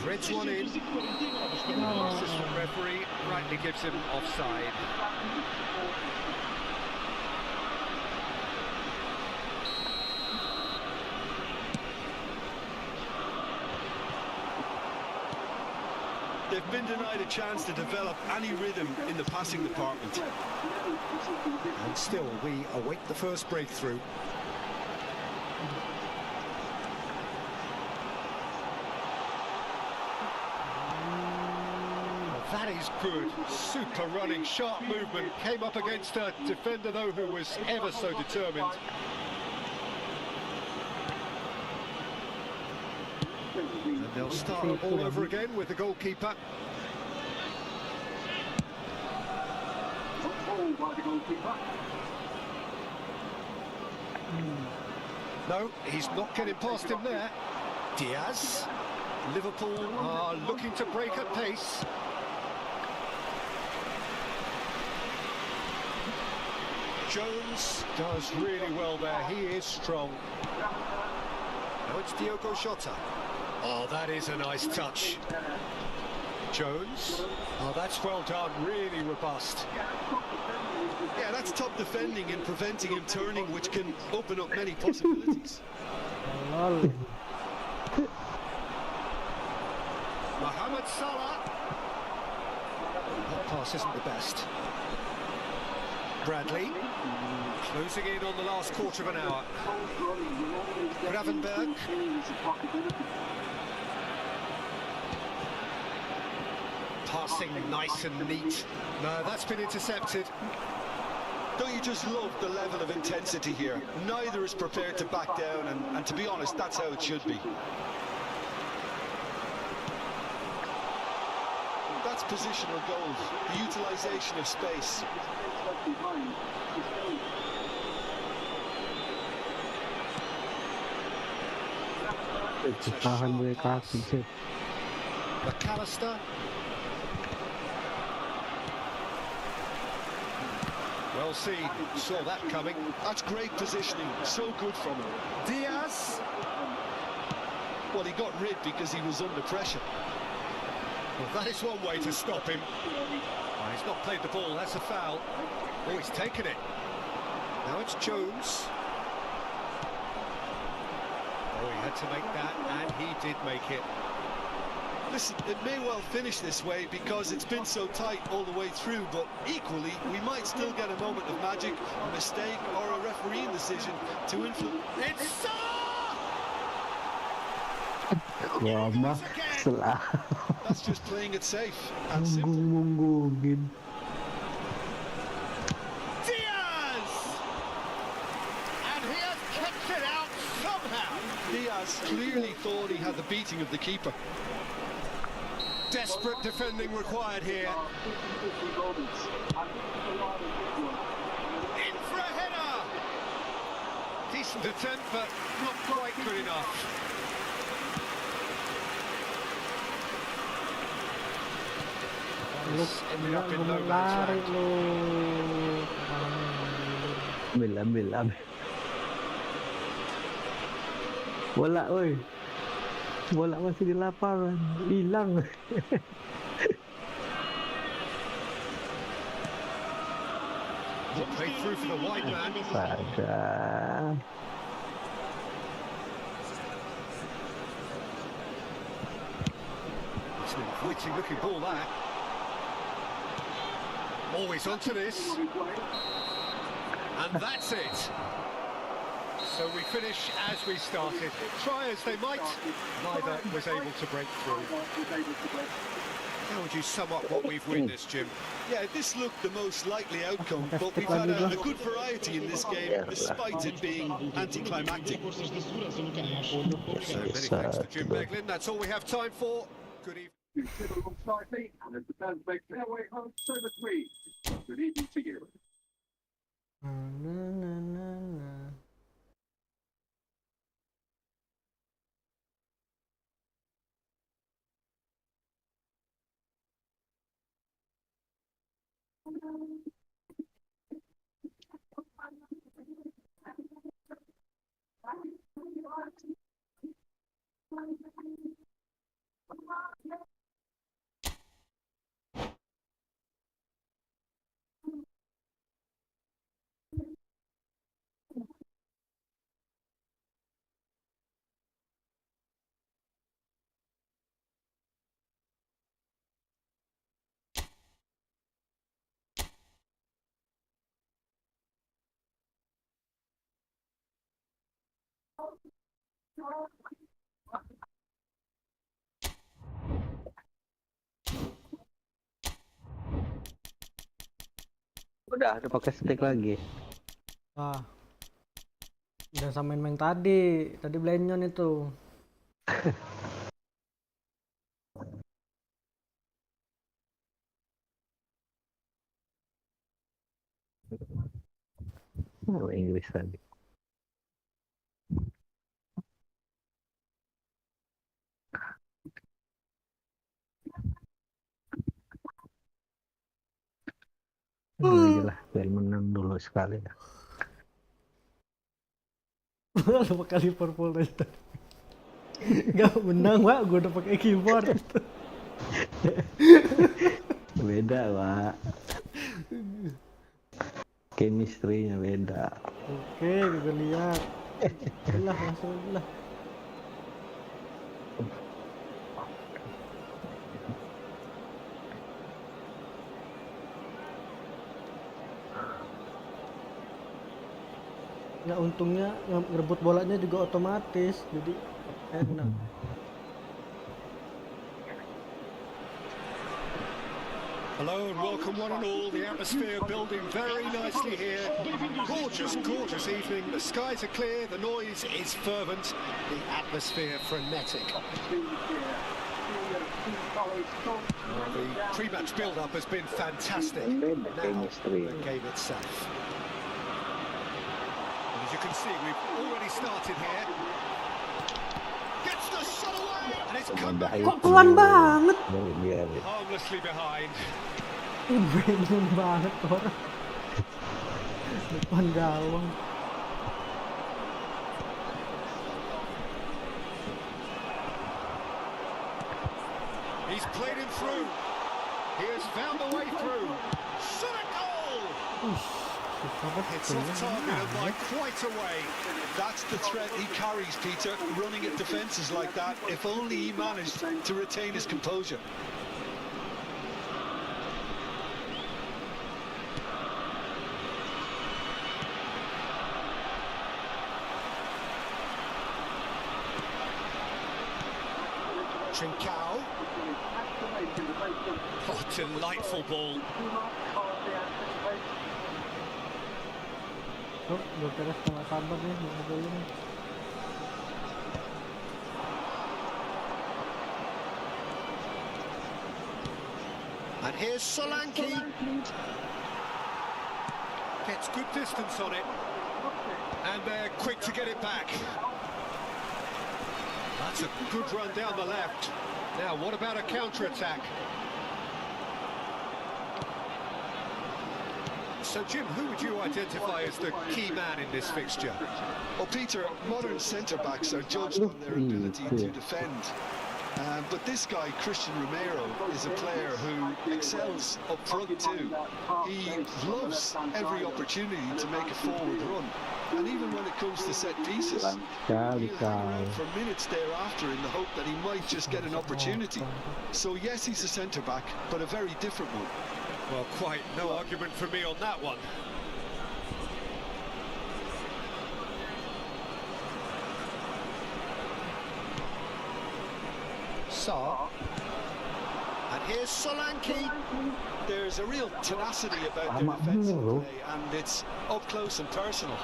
Threads one in. Assistant referee rightly gives him offside. They've been denied a chance to develop any rhythm in the passing department. And still, we await the first breakthrough. That is good. Super running, sharp movement. Came up against a defender, though, who was ever so determined. And they'll start all over again with the goalkeeper. No, he's not getting past him there. Diaz. Liverpool are looking to break at pace. Jones does really well there. He is strong. Now it's Diogo Jota. Oh, that is a nice touch. Jones. Oh, that's well done, really robust. Yeah, that's top defending and preventing him turning, which can open up many possibilities. Lol. Mohamed Salah. That pass isn't the best. Bradley. Closing in on the last quarter of an hour. Gravenberg. Passing nice and neat. No, that's been intercepted. Don't you just love the level of intensity here? Neither is prepared to back down, and to be honest, that's how it should be. That's positional goals, the utilisation of space. McAllister. Well seen, saw that coming. That's great positioning, so good from him. Diaz. Well, he got rid because he was under pressure. Well, that is one way to stop him. Oh, he's not played the ball, that's a foul. Oh, he's taken it. Now it's Jones. Oh, he had to make that, and he did make it. Listen, it may well finish this way because it's been so tight all the way through, but equally, we might still get a moment of magic, a mistake, or a refereeing decision to influence. It's That's just playing it safe and simple. Diaz! And he has kept it out somehow. Diaz clearly thought he had the beating of the keeper. Desperate defending required here. In for a header! Decent attempt, but not quite good enough. Ended up in no man's land. Ambil. Bola, oi. Bola masih di lapangan, hilang. Played through for the wide man. Pada. It's an witty looking ball that. Always onto this. And that's it. So we finish as we started. Try as they might, neither was able to break through. How would you sum up what we've witnessed, Jim? Yeah, this looked the most likely outcome, but we've had a good variety in this game, despite it being anticlimactic. So many thanks to Jim Beglin. That's all we have time for. Good evening. Slightly, and as the fans make their way home, so the three. Good evening to you. Udah pakai stick lagi. Ah, udah samain main tadi Blenyon itu. Oh, Inggris tadi. Lah, biar menang dulu sekali ya. Udah pakai Liverpool tadi. Gak menang, Pak. Gue udah pakai keyboard. Beda, Pak. Chemistry-nya beda. Oke, kita lihat. Lah, langsung lah. Ya untungnya ngerebut bolanya juga otomatis, jadi enak. Hello and welcome one and all. The atmosphere building very nicely here. Gorgeous, gorgeous evening. The skies are clear, the noise is fervent, the atmosphere frenetic. The pre-match build-up has been fantastic. Now, the game itself. And as you can see, we've already started here. Gets the shot away, and it's come back. Kok pelan banget? Harmlessly behind. Bener banget orang. Depan gawang. He's played him through. He has found a way through. Shot a goal! It's off target and by quite a way. That's the threat he carries, Peter, running at defences like that. If only he managed to retain his composure. Trincao. Oh, delightful ball. Oh, gue kira setengah sabar nih, ngobrolin. And here's Solanke. Gets good distance on it. And they're quick to get it back. That's a good run down the left. Now, what about a counter-attack? So, Jim, who would you identify as the key man in this fixture? Well, Peter, modern centre-backs are judged on their ability to defend. But this guy, Christian Romero, is a player who excels up front too. He loves every opportunity to make a forward run. And even when it comes to set pieces, he'll hang around for minutes thereafter in the hope that he might just get an opportunity. So yes, he's a centre-back, but a very different one. Well, quite no argument for me on that one. Saar. And here's Solanke. There's a real tenacity about their defensive play, and it's up close and personal.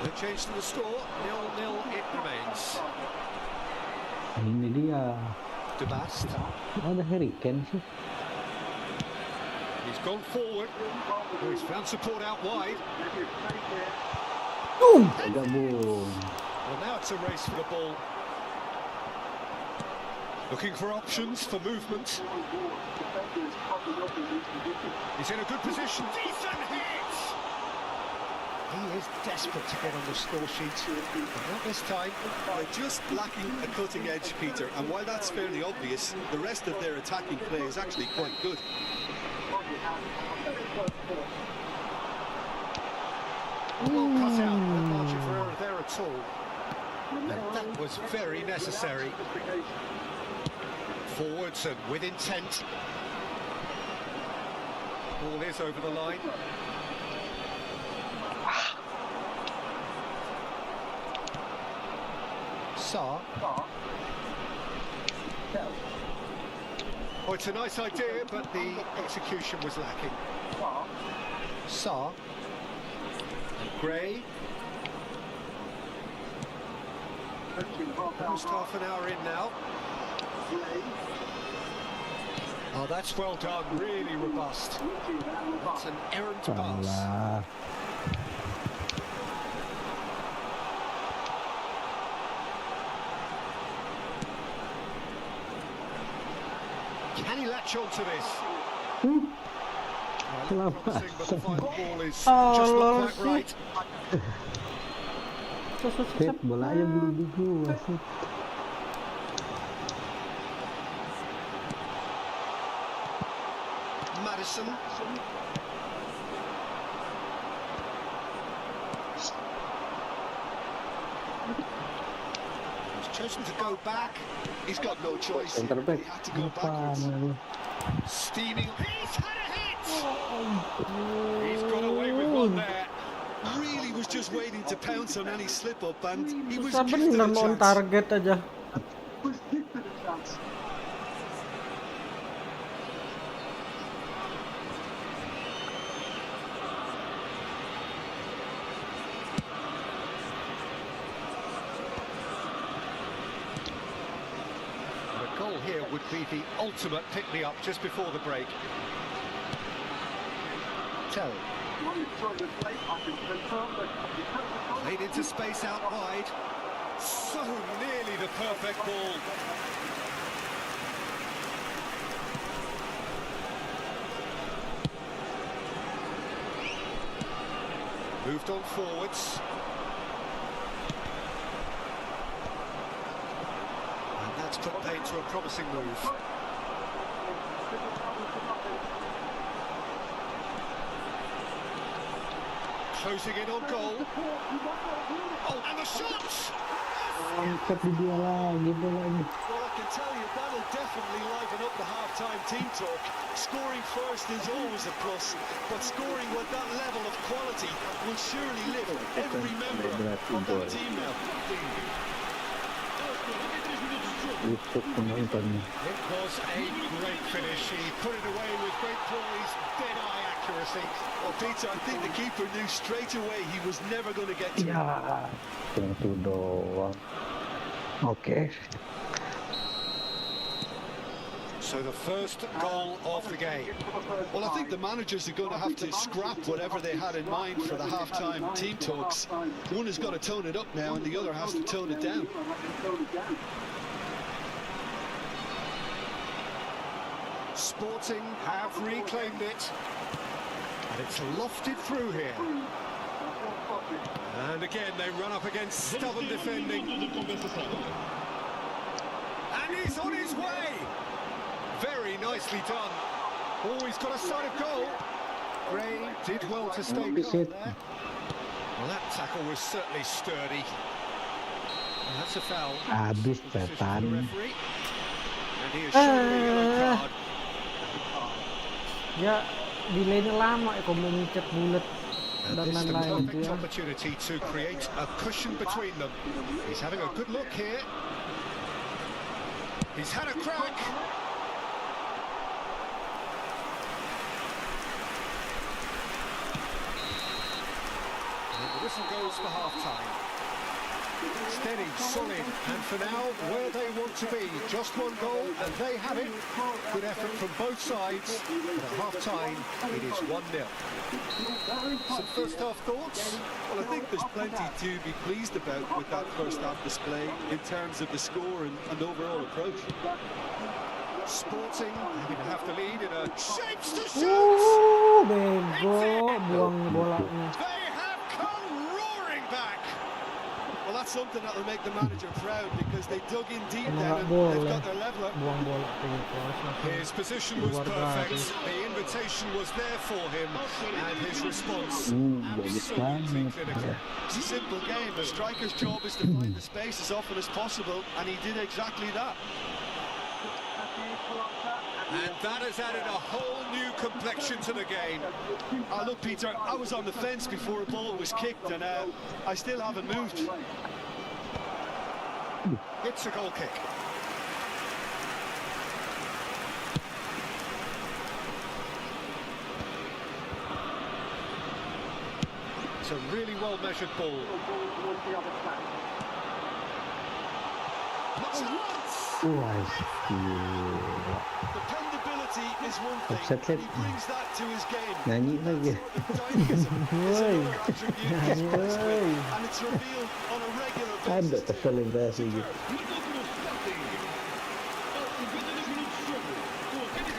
The change to the score, 0-0 it remains. Ini dia. De Bast. Ada Harry Kane sih. He's gone forward. Oh, he's found support out wide. Gabung. Well, now it's a race for the ball. Looking for options for movement. He's in a good position. Decent hit! He is desperate to get on the score sheet. But not this time. They're just lacking a cutting edge, Peter, and while that's fairly obvious, the rest of their attacking play is actually quite good. Well cut out, no margin for error there at all. And that was very necessary. Forwards and with intent. Ball is over the line. Saar. Oh, it's a nice idea, but the execution was lacking. Saar. Gray. Almost half an hour in now. Oh, that's well done, really robust. That's an errant pass. Can he latch on to this? Well, promising, but the final ball is just not quite right. Sip, bolanya belum di gua. Madison. He's chosen to go back. He's got no choice. He had to go backwards. Steaming. He's had a hit! He's got away with one there. Really was just waiting to pounce on any slip up, and he was Susah gifted bener a on chance. target aja. Was gifted a chance. The goal here would be the ultimate pick-me-up just before the break. Terry. Played into space out wide. So nearly the perfect ball. Moved on forwards. And that's put paid to a promising move. Closing in on goal. Oh, and the shot! Angkat di dia lagi bola ini. Well, I can tell you that'll definitely liven up the half-time team talk. Scoring first is always a plus, but scoring with that level of quality will surely lift every member of that team now. Untuk penontonnya. It was a great finish. He put it away with great poise, dead-eye accuracy. Well, Peter, I think the keeper knew straight away he was never going to get to it. Ya, itu doang. Oke. So the first goal of the game. Well, I think the managers are going to have to scrap whatever they had in mind for the half-time team talks. One has got to tone it up now, and the other has to tone it down. Sporting have reclaimed it. And it's lofted through here. And again, they run up against stubborn defending. And he's on his way. Very nicely done. Oh, he's got a sight of goal. Gray did well to stay calm there. Well, that tackle was certainly sturdy. And that's a foul. Habis Decision for the setan. referee. And he is showing a yellow card. Ya, delaynya lama ya, kalau mencet bulat And dan this is the lain-lain perfect ya. opportunity to create a cushion between them. He's having a good look here. He's had a crack. And the whistle goes for half-time. Steady, solid, and for now, where they want to be. Just one goal, and they have it. Good effort from both sides, but at half-time, it is 1-0. Some first-half thoughts? Well, I think there's plenty to be pleased about with that first-half display in terms of the score and overall approach. Sporting having to have the lead in a shapes to shoot. Bego, buang bolanya. They have come roaring back. Well, that's something that will make the manager proud because they dug in deep Emang then nggak and boleh they've got their leveler. buang bola kayak gitu. His position was perfect. The invitation was there for him, and his response absolutely clinical. It's a simple game. A striker's job is to find the space as often as possible, and he did exactly that. And that has added a whole new complexion to the game. Look, Peter, I was on the fence before a ball was kicked, and I still haven't moved. It's a goal kick. It's a really well-measured ball. Dependability is one Offset thing. set. He brings that to his game. Nyanyi lagi. Dynamism is another attribute he's Nyanyi, boasted woi. of, and it's revealed on a regular Ada basis. terselinggasi gitu.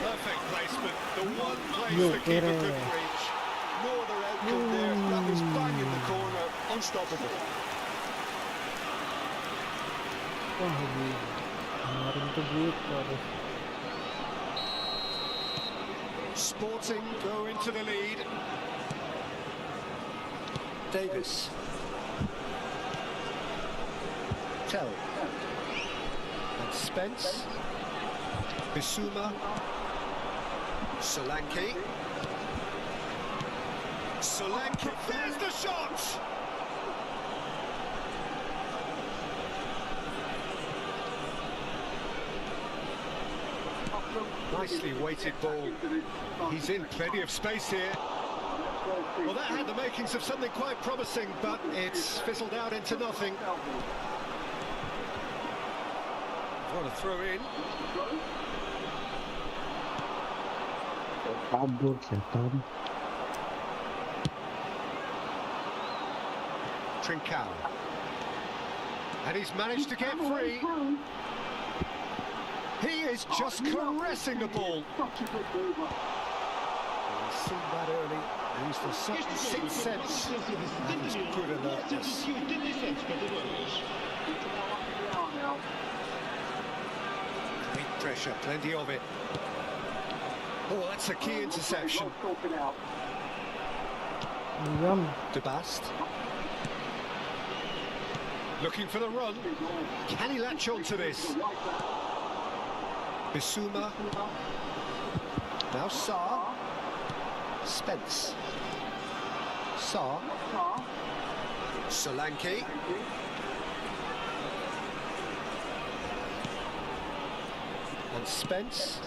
Perfect placement. The one place Yo, the keeper kere. couldn't reach. No other outcome there. That was bang in the corner. Unstoppable. Wah, kemarin tuh gitu harus. Sporting go into the lead. Davis. Tell. And Spence. Bissouma. Solanke. Solanke. There's the shot! Nicely weighted ball. He's in plenty of space here. Well, that had the makings of something quite promising, but it's fizzled out into nothing. What a throw in. Kabur setan. Trincao. And he's managed to get free. He is just caressing the ball. He's seen that early. He's the certain sixth sense. That is good alertness. Big pressure, plenty of it. Oh, that's a key interception. De Bast. Looking for the run. Can he latch on to this? Bissouma. Now Sarr. Spence. Sarr. Solanke. And Spence.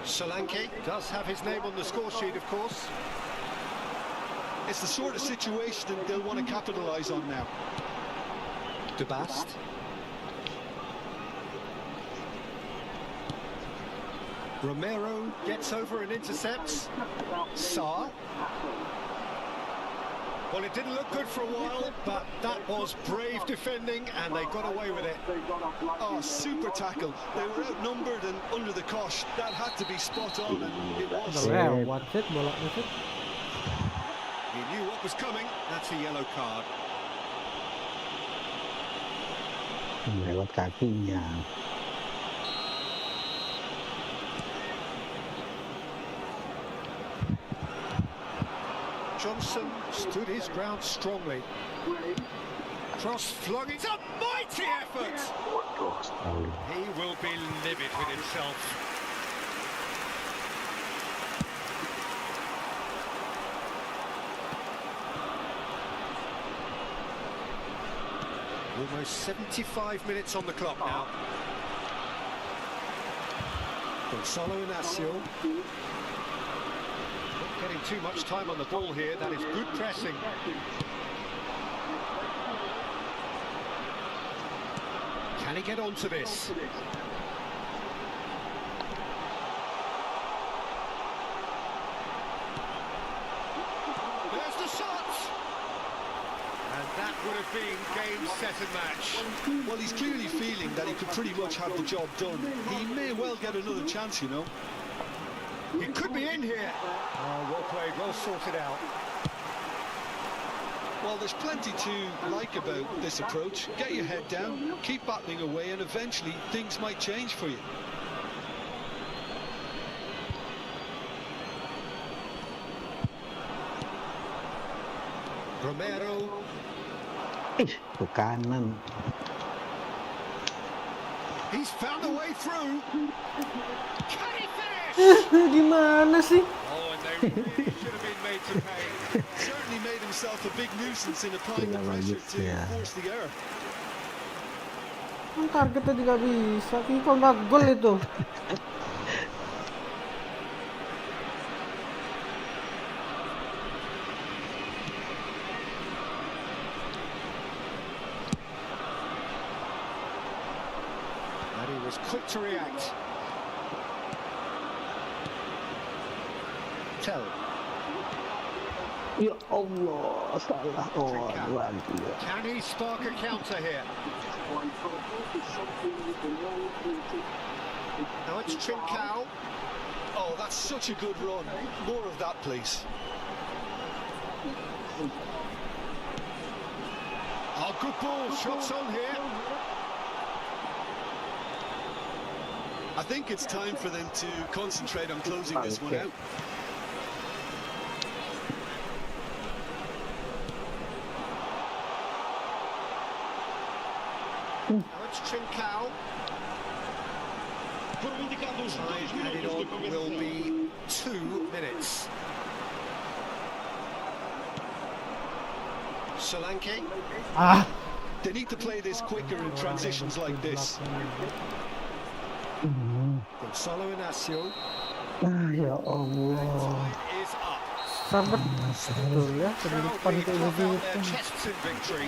Solanke does have his name on the score sheet, of course. It's the sort of situation that they'll want to capitalise on now. De Bast. Romero gets over and intercepts. Sarr. Well, it didn't look good for a while, but that was brave defending, and they got away with it. Oh, super tackle. They were outnumbered and under the cosh. That had to be spot on, and it was. Wasit, bola wasit. He knew what was coming. That's a yellow card. Lewat kakinya. Johnson stood his ground strongly. Cross flung. It's a mighty effort. He will be livid with himself. Almost 75 minutes on the clock now. Gonzalo Inacio. Not getting too much time on the ball here. That is good pressing. Can he get onto this? There's the shot! And that would have been game, set and match. Well, he's clearly feeling that he could pretty much have the job done. He may well get another chance, you know. He could be in here. Oh, well played, well sorted out. Well, there's plenty to like about this approach. Get your head down, keep battling away, and eventually things might change for you. Romero. Ke kanan. He's found a way through. Can he finish? Gimana sih? Oh, and they really should have been made to pay. Certainly made himself a big nuisance in applying the pressure to force the error. Targetnya juga bisa. FIFA nggak gol itu. And he was quick to react. Tell. Ya Allah, salah orang. Can he spark a counter here? Now it's Trincao. Oh, that's such a good run. More of that, please. Oh, good ball. Shots on here. I think it's time for them to concentrate on closing this one out. Now it's Chinkao. Time added on will be 2 minutes. Solanke. Ah, They need to play this quicker in transitions like this. Gonzalo Inacio. Ya Allah. Time is up. sahabat betul ya, kedepan Proudly kayak puff out their begitu. chests in victory.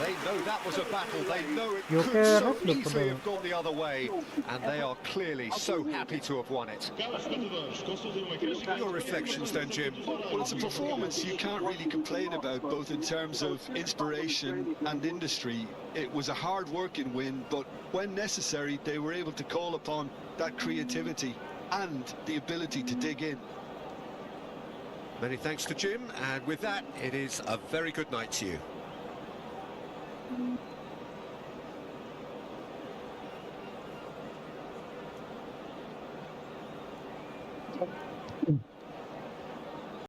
They know that was a battle. They know it Yo, could so Keras look easily betul. have gone the other way, and they are clearly so happy to have won it. Your reflections then, Jim? Well, it's a performance you can't really complain about, both in terms of inspiration and industry. It was a hard-working win, but when necessary, they were able to call upon that creativity and the ability to dig in. Many thanks to Jim, and with that, it is a very good night to you.